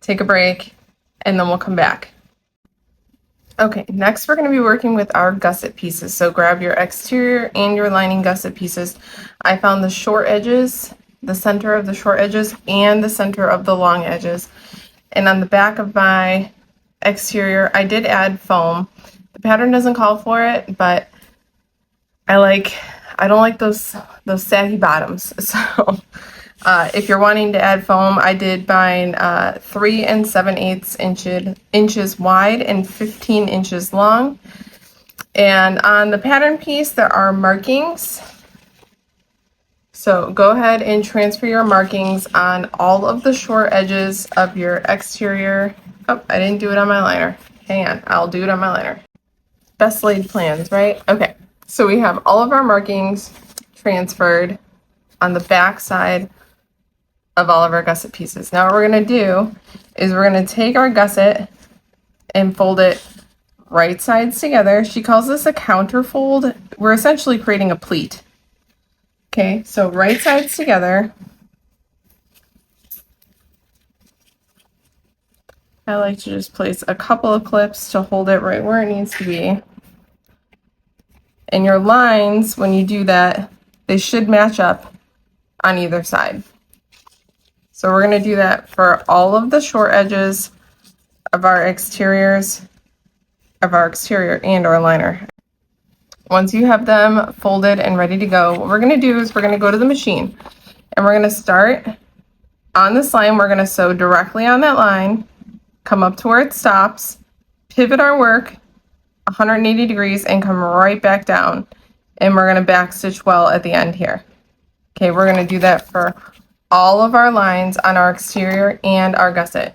Speaker 1: take a break, and then we'll come back. Okay, next we're going to be working with our gusset pieces. So grab your exterior and your lining gusset pieces. I found the short edges, the center of the short edges, and the center of the long edges. And on the back of my exterior, I did add foam. The pattern doesn't call for it, but I don't like those saggy bottoms. So if you're wanting to add foam, I did mine 3 7/8 inches wide and 15 inches long. And on the pattern piece, there are markings. So go ahead and transfer your markings on all of the short edges of your exterior. Oh, I didn't do it on my liner. Hang on, I'll do it on my liner. Best laid plans, right? Okay, so we have all of our markings transferred on the back side of all of our gusset pieces. Now what we're going to do is we're going to take our gusset and fold it right sides together. She calls this a counter fold. We're essentially creating a pleat. Okay, so right sides together. I like to just place a couple of clips to hold it right where it needs to be. And your lines, when you do that, they should match up on either side. So we're going to do that for all of the short edges of our exterior and our liner. Once you have them folded and ready to go, what we're going to do is we're going to go to the machine and we're going to start on this line. We're going to sew directly on that line, come up to where it stops, pivot our work 180 degrees and come right back down. And we're going to back stitch well at the end here. Okay, we're going to do that for all of our lines on our exterior and our gusset.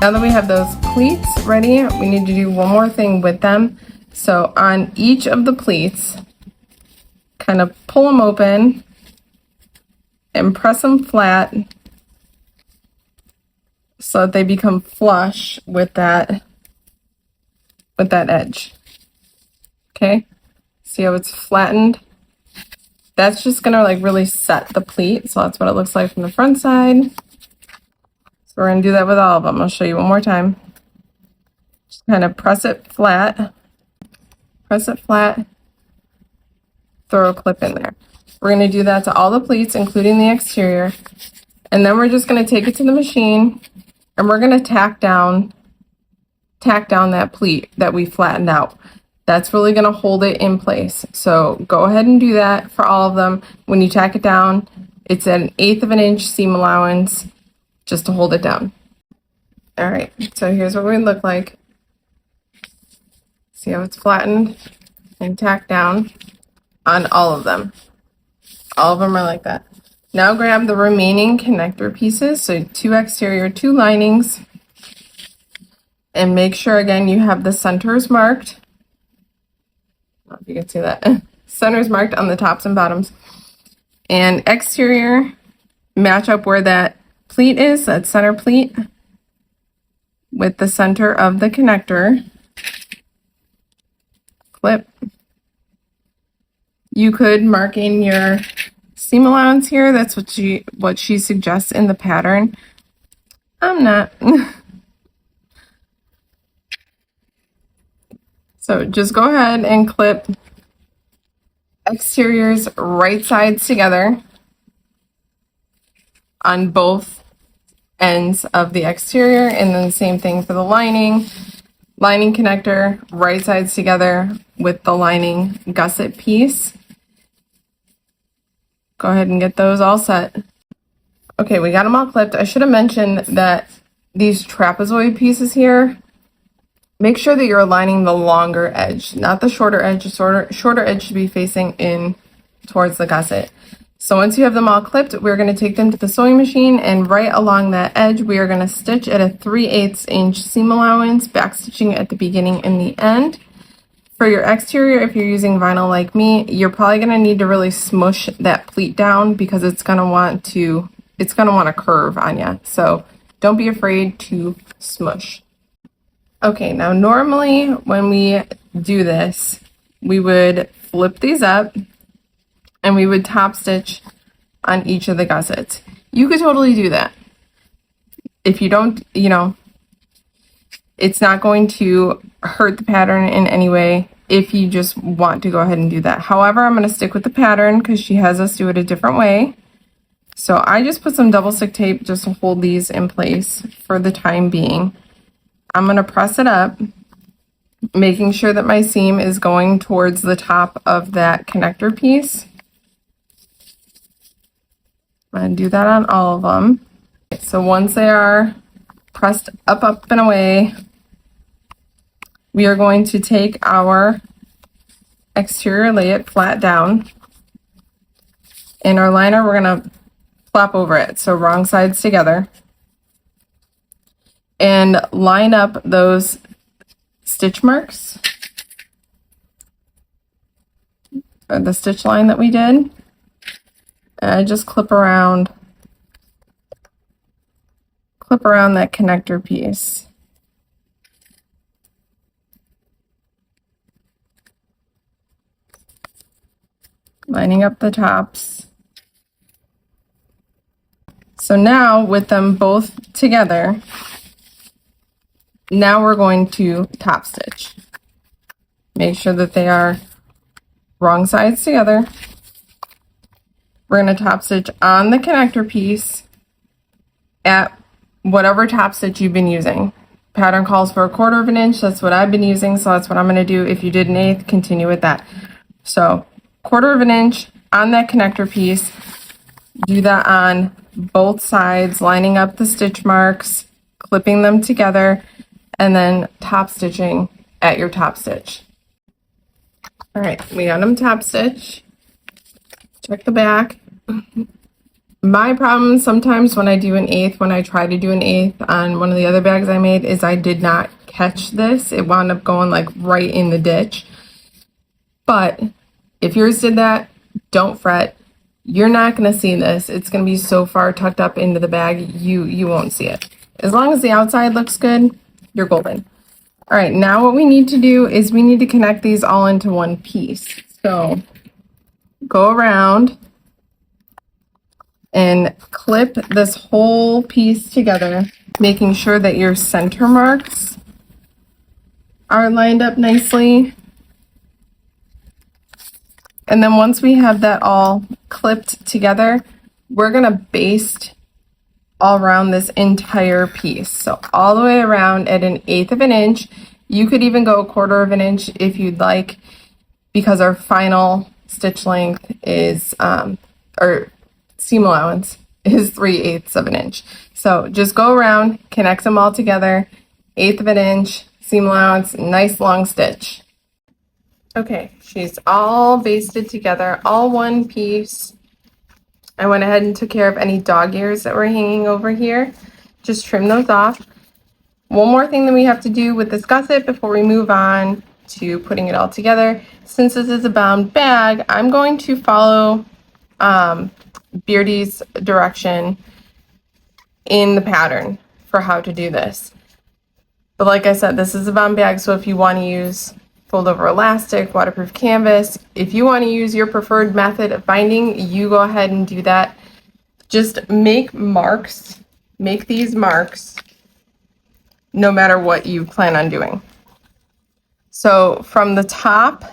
Speaker 1: Now that we have those pleats ready, we need to do one more thing with them. So on each of the pleats, kind of pull them open and press them flat so that they become flush with that edge. Okay, see how it's flattened? That's just gonna like really set the pleat. So that's what it looks like from the front side. So we're going to do that with all of them. I'll show you one more time. Just kind of press it flat, throw a clip in there. We're going to do that to all the pleats, including the exterior. And then we're just going to take it to the machine and we're going to tack down that pleat that we flattened out. That's really going to hold it in place. So go ahead and do that for all of them. When you tack it down, it's at 1/8 of an inch seam allowance, just to hold it down. All right, so here's what we look like. See how it's flattened and tacked down on all of them. All of them are like that. Now grab the remaining connector pieces, so 2 exterior, 2 linings, and make sure again you have the centers marked. I don't know if you can see that. Centers marked on the tops and bottoms. And exterior, match up where that pleat is, that center pleat, with the center of the connector. Clip. You could mark in your seam allowance here. That's what she suggests in the pattern. I'm not. So just go ahead and clip exteriors right sides together on both ends of the exterior, and then the same thing for the lining. Lining connector right sides together with the lining gusset piece. Go ahead and get those all set. Okay, we got them all clipped. I should have mentioned that these trapezoid pieces here, make sure that you're aligning the longer edge, not the shorter edge. The shorter edge should be facing in towards the gusset. So once you have them all clipped, we're going to take them to the sewing machine, and right along that edge, we are going to stitch at a 3/8 inch seam allowance, back stitching at the beginning and the end. For your exterior, if you're using vinyl like me, you're probably going to need to really smush that pleat down because it's going to want to curve on you. So don't be afraid to smush. Okay, now normally when we do this, we would flip these up and we would top stitch on each of the gussets. You could totally do that. If you don't, it's not going to hurt the pattern in any way if you just want to go ahead and do that. However, I'm going to stick with the pattern because she has us do it a different way. So I just put some double stick tape just to hold these in place for the time being. I'm going to press it up, making sure that my seam is going towards the top of that connector piece. I'm going to do that on all of them. So once they are pressed up, and away, we are going to take our exterior, lay it flat down, and our liner, we're going to flap over it, so wrong sides together, and line up those stitch marks, or the stitch line that we did. And I just clip around that connector piece. Lining up the tops. So now with them both together, now we're going to top stitch. Make sure that they are wrong sides together. We're going to top stitch on the connector piece at whatever top stitch you've been using. Pattern calls for 1/4 inch. That's what I've been using, so that's what I'm going to do. If you did 1/8, continue with that. So 1/4 inch on that connector piece. Do that on both sides, lining up the stitch marks, clipping them together, and then top stitching at your top stitch. All right, we got them top stitch. Check the back. My problem sometimes when I do an 1/8, when I try to do an 1/8 on one of the other bags I made, is I did not catch this. It wound up going like right in the ditch. But if yours did that, don't fret. You're not going to see this. It's going to be so far tucked up into the bag, you won't see it. As long as the outside looks good, you're golden. All right, now what we need to do is we need to connect these all into one piece. So go around and clip this whole piece together, making sure that your center marks are lined up nicely. And then once we have that all clipped together, we're going to baste all around this entire piece. So all the way around at 1/8 inch. You could even go 1/4 inch if you'd like, because our final stitch length is, or seam allowance is 3/8 inch. So just go around, connect them all together, 1/8 inch, seam allowance, nice long stitch. Okay, she's all basted together, all one piece. I went ahead and took care of any dog ears that were hanging over here. Just trim those off. One more thing that we have to do with this gusset before we move on to putting it all together. Since this is a bound bag, I'm going to follow Beardy's direction in the pattern for how to do this. But like I said, this is a bound bag, so if you want to use fold over elastic, waterproof canvas, if you want to use your preferred method of binding, you go ahead and do that. Just make marks, make these marks no matter what you plan on doing. So from the top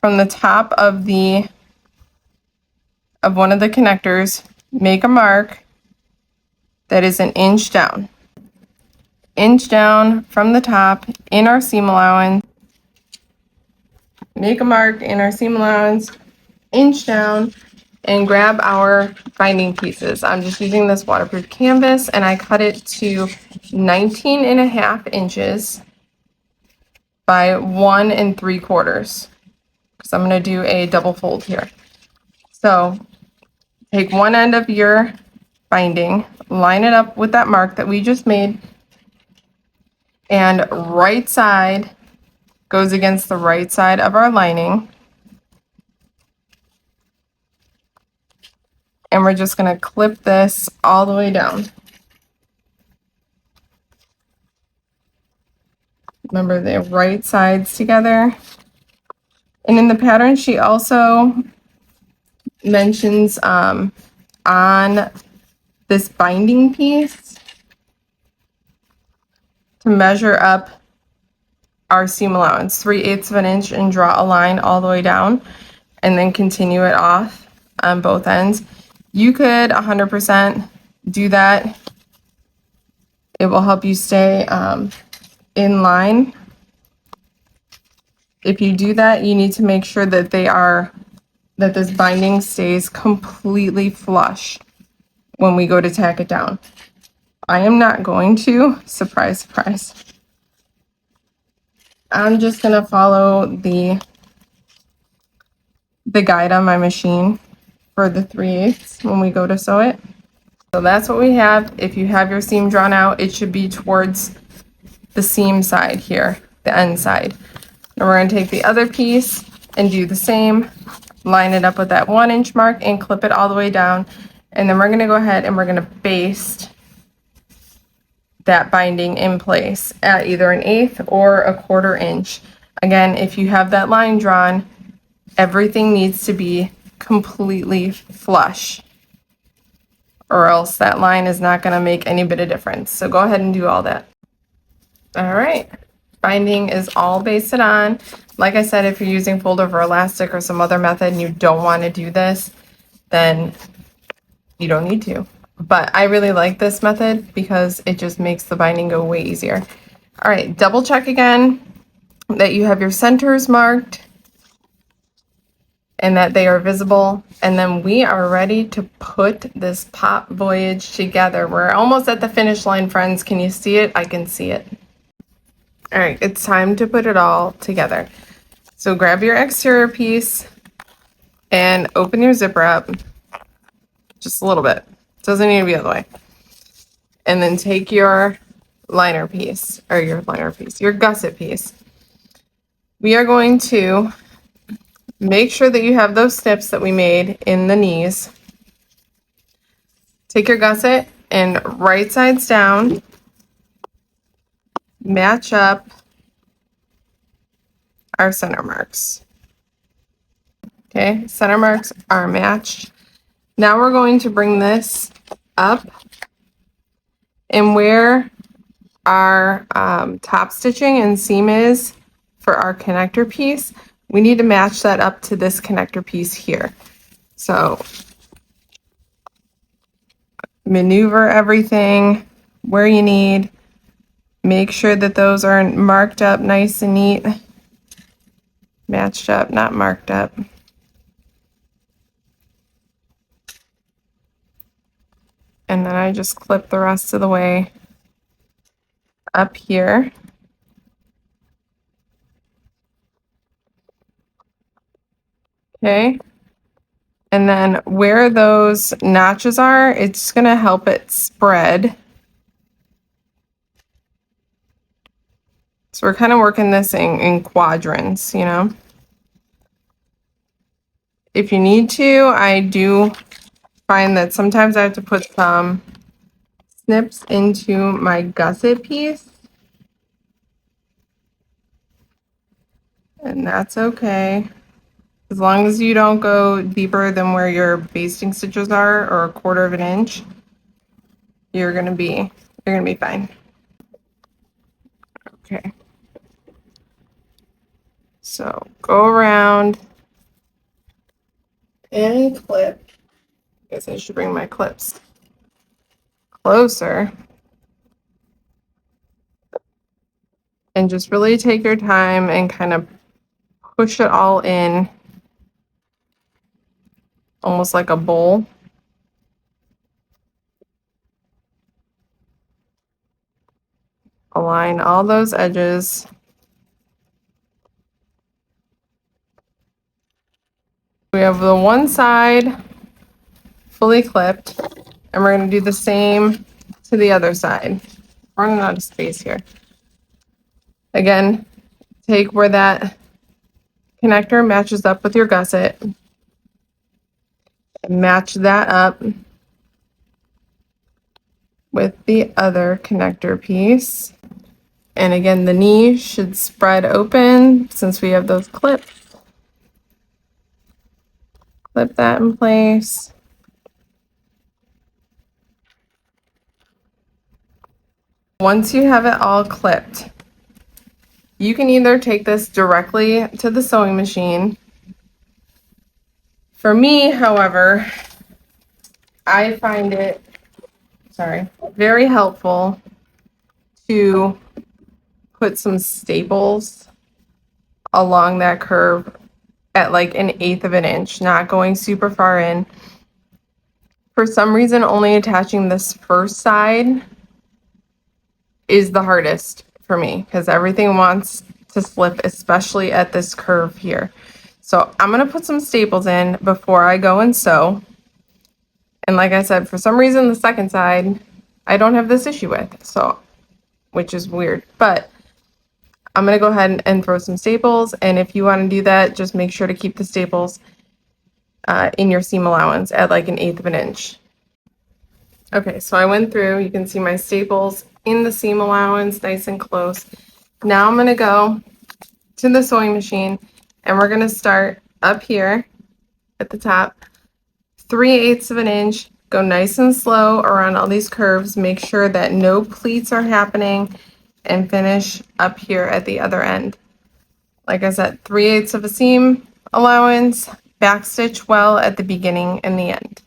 Speaker 1: of one of the connectors, make a mark that is an inch down. Inch down from the top in our seam allowance. Make a mark in our seam allowance, inch down, and grab our binding pieces. I'm just using this waterproof canvas, and I cut it to 19.5 inches by 1 3/4, because I'm going to do a double fold here. So take one end of your binding, line it up with that mark that we just made, and right side goes against the right side of our lining. And we're just going to clip this all the way down. Remember, the right sides together. And in the pattern, she also mentions on this binding piece to measure up our seam allowance 3/8 of an inch and draw a line all the way down, and then continue it off on both ends. You could 100% do that. It will help you stay in line. If you do that, you need to make sure that that this binding stays completely flush when we go to tack it down. I am not going to, surprise, surprise. I'm just gonna follow the guide on my machine for the 3/8 when we go to sew it. So that's what we have. If you have your seam drawn out, it should be towards the seam side here, the end side. And we're going to take the other piece and do the same, line it up with that 1 inch mark and clip it all the way down. And then we're going to go ahead and we're going to baste that binding in place at either 1/8 or 1/4 inch. Again, if you have that line drawn, everything needs to be completely flush, or else that line is not going to make any bit of difference. So go ahead and do all that. All right, binding is all basted on. Like I said, if you're using fold over elastic or some other method and you don't want to do this, then you don't need to. But I really like this method because it just makes the binding go way easier. All right, double check again that you have your centers marked and that they are visible, and then we are ready to put this pop voyage together. We're almost at the finish line, friends. Can you see it? I can see it. All right, it's time to put it all together. So grab your exterior piece and open your zipper up just a little bit. Doesn't need to be all the way. And then take your liner piece, or your gusset piece. We are going to make sure that you have those snips that we made in the knees. Take your gusset and right sides down, match up our center marks. Okay, center marks are matched. Now we're going to bring this up, and where our top stitching and seam is for our connector piece, we need to match that up to this connector piece here. So maneuver everything where you need. Make sure that those are marked up nice and neat. Matched up, not marked up. And then I just clip the rest of the way up here. Okay. And then where those notches are, it's going to help it spread. So we're kind of working this in quadrants, you know. If you need to, I do find that sometimes I have to put some snips into my gusset piece. And that's okay. As long as you don't go deeper than where your basting stitches are, or 1/4 of an inch, you're gonna be fine. Okay. So go around and clip. I guess I should bring my clips closer. And just really take your time and kind of push it all in, almost like a bowl. Align all those edges. We have the one side fully clipped, and we're going to do the same to the other side. We're running out of space here. Again, take where that connector matches up with your gusset, and match that up with the other connector piece. And again, the knee should spread open since we have those clips. Clip that in place. Once you have it all clipped, you can either take this directly to the sewing machine. For me, however, I find it, very helpful to put some staples along that curve at like 1/8 of an inch, not going super far in. For some reason, only attaching this first side is the hardest for me because everything wants to slip, especially at this curve here. So I'm going to put some staples in before I go and sew. And like I said, for some reason, the second side, I don't have this issue with, so, which is weird. But I'm going to go ahead and throw some staples. And if you want to do that, just make sure to keep the staples in your seam allowance at like 1/8 of an inch. Okay, so I went through, you can see my staples in the seam allowance, nice and close. Now I'm going to go to the sewing machine, and we're going to start up here at the top, 3/8 of an inch, go nice and slow around all these curves, make sure that no pleats are happening, and finish up here at the other end. Like I said, 3/8 of a seam allowance, backstitch well at the beginning and the end.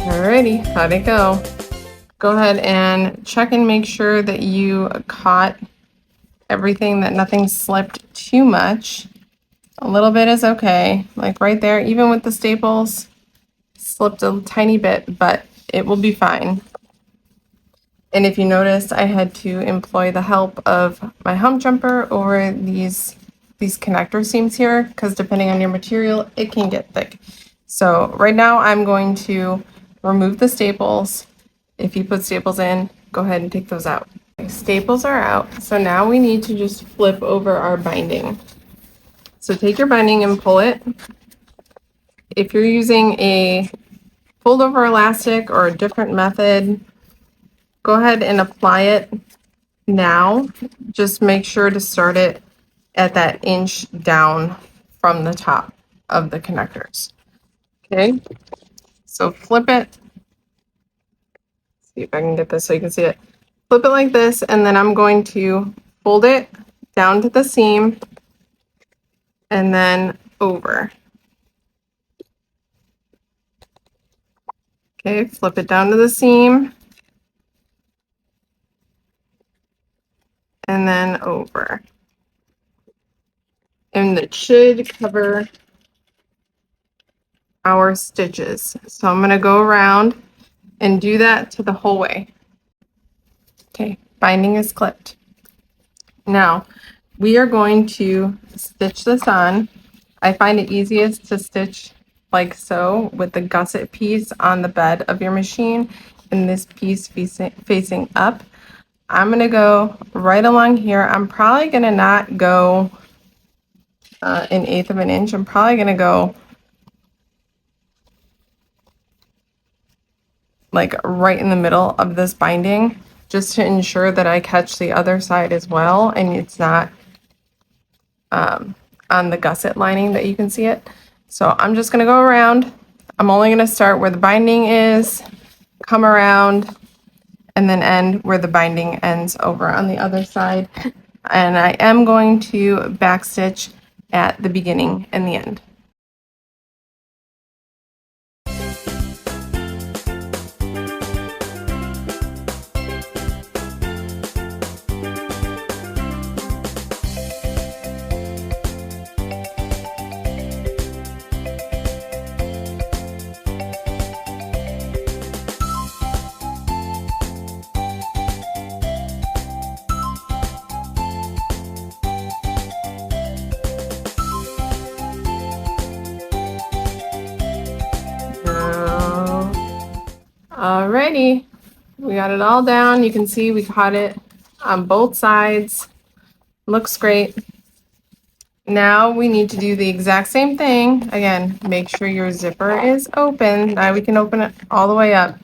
Speaker 1: Alrighty, how'd it go? Go ahead and check and make sure that you caught everything, that nothing slipped too much. A little bit is okay, like right there, even with the staples, slipped a tiny bit, but it will be fine. And if you noticed, I had to employ the help of my hump jumper over these connector seams here, because depending on your material, it can get thick. So right now I'm going to remove the staples. If you put staples in, go ahead and take those out. Staples are out, so now we need to just flip over our binding. So take your binding and pull it. If you're using a fold over elastic or a different method, go ahead and apply it now. Just make sure to start it at that inch down from the top of the connectors. Okay, so flip it. See if I can get this so you can see it. Flip it like this, and then I'm going to fold it down to the seam, and then over. Okay, flip it down to the seam, and then over. And it should cover our stitches. So I'm going to go around and do that to the whole way. Okay, binding is clipped. Now we are going to stitch this on. I find it easiest to stitch like so, with the gusset piece on the bed of your machine and this piece facing up. I'm going to go right along here. I'm probably going to not go an eighth of an inch. I'm probably going to go like right in the middle of this binding, just to ensure that I catch the other side as well and it's not on the gusset lining that you can see it. So I'm just going to go around. I'm only going to start where the binding is, come around, and then end where the binding ends over on the other side. And I am going to backstitch at the beginning and the end. Alrighty, we got it all down. You can see we caught it on both sides. Looks great. Now we need to do the exact same thing. Again, make sure your zipper is open. Now we can open it all the way up.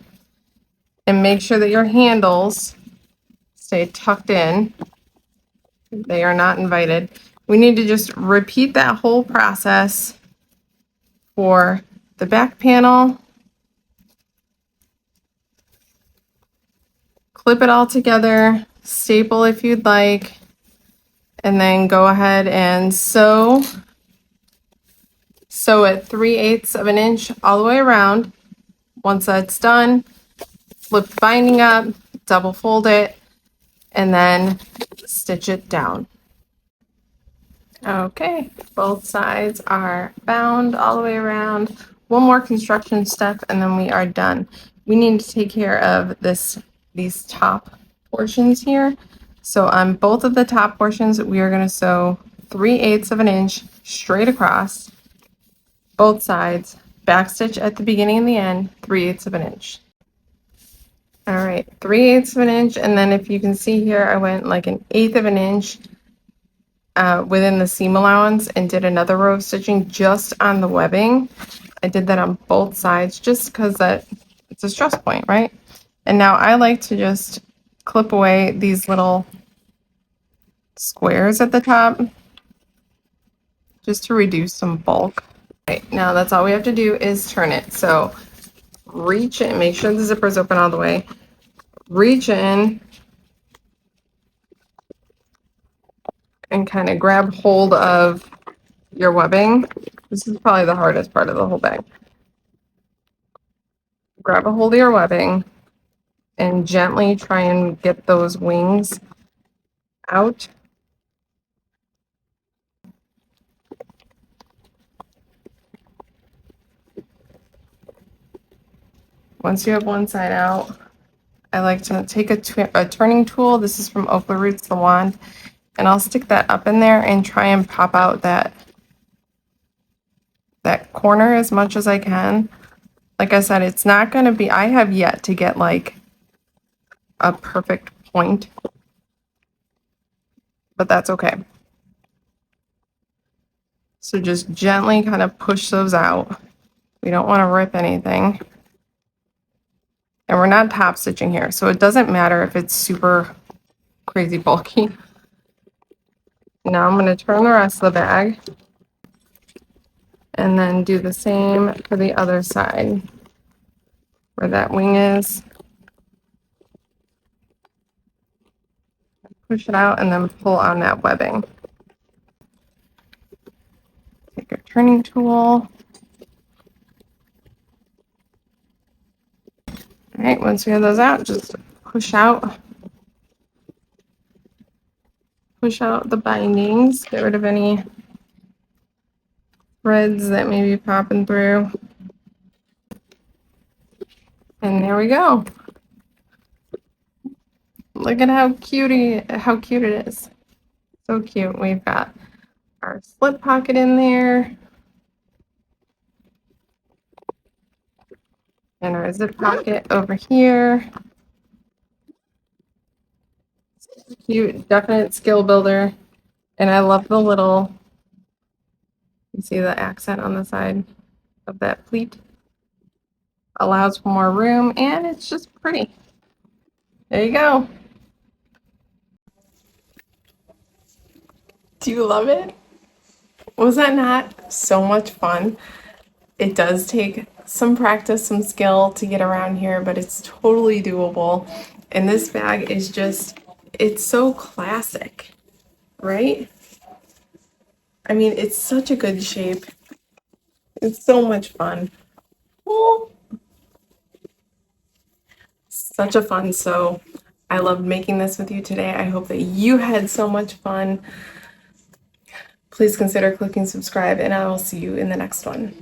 Speaker 1: And make sure that your handles stay tucked in. They are not invited. We need to just repeat that whole process for the back panel. Clip it all together, staple if you'd like, and then go ahead and sew it 3/8 of an inch all the way around. Once that's done, flip the binding up, double fold it, and then stitch it down. Okay, both sides are bound all the way around. One more construction step and then we are done. We need to take care of these top portions here. So on both of the top portions, we are going to sew 3/8 of an inch straight across both sides, backstitch at the beginning and the end, 3/8 of an inch. All right, 3/8 of an inch, and then if you can see here, I went like an eighth of an inch within the seam allowance and did another row of stitching just on the webbing. I did that on both sides just because it's a stress point, right? And now I like to just clip away these little squares at the top just to reduce some bulk. Right, now that's all we have to do is turn it. So reach in, make sure the zipper's open all the way. Reach in and kind of grab hold of your webbing. This is probably the hardest part of the whole bag. Grab a hold of your webbing and gently try and get those wings out. Once you have one side out, I like to take a turning tool. This is from Oakland Roots, the wand, and I'll stick that up in there and try and pop out that corner as much as I can. Like I said, it's not going to be, I have yet to get like a perfect point, but that's okay. So just gently kind of push those out. We don't want to rip anything. And we're not top stitching here, so it doesn't matter if it's super crazy bulky. Now I'm going to turn the rest of the bag and then do the same for the other side where that wing is. push it out and then pull on that webbing. Take a turning tool. All right, once we have those out, just push out the bindings, get rid of any threads that may be popping through. And there we go. Look at how cute it is. So cute. We've got our slip pocket in there. And our zip pocket over here. Cute, definite skill builder. And I love the little, you see the accent on the side of that pleat. Allows for more room, and it's just pretty. There you go. Do you love it? Was that not so much fun? It does take some practice, some skill to get around here, but it's totally doable. And this bag is just, it's so classic, right? I mean, it's such a good shape. It's so much fun. Oh, such a fun sew. I loved making this with you today. I hope that you had so much fun. Please consider clicking subscribe, and I will see you in the next one.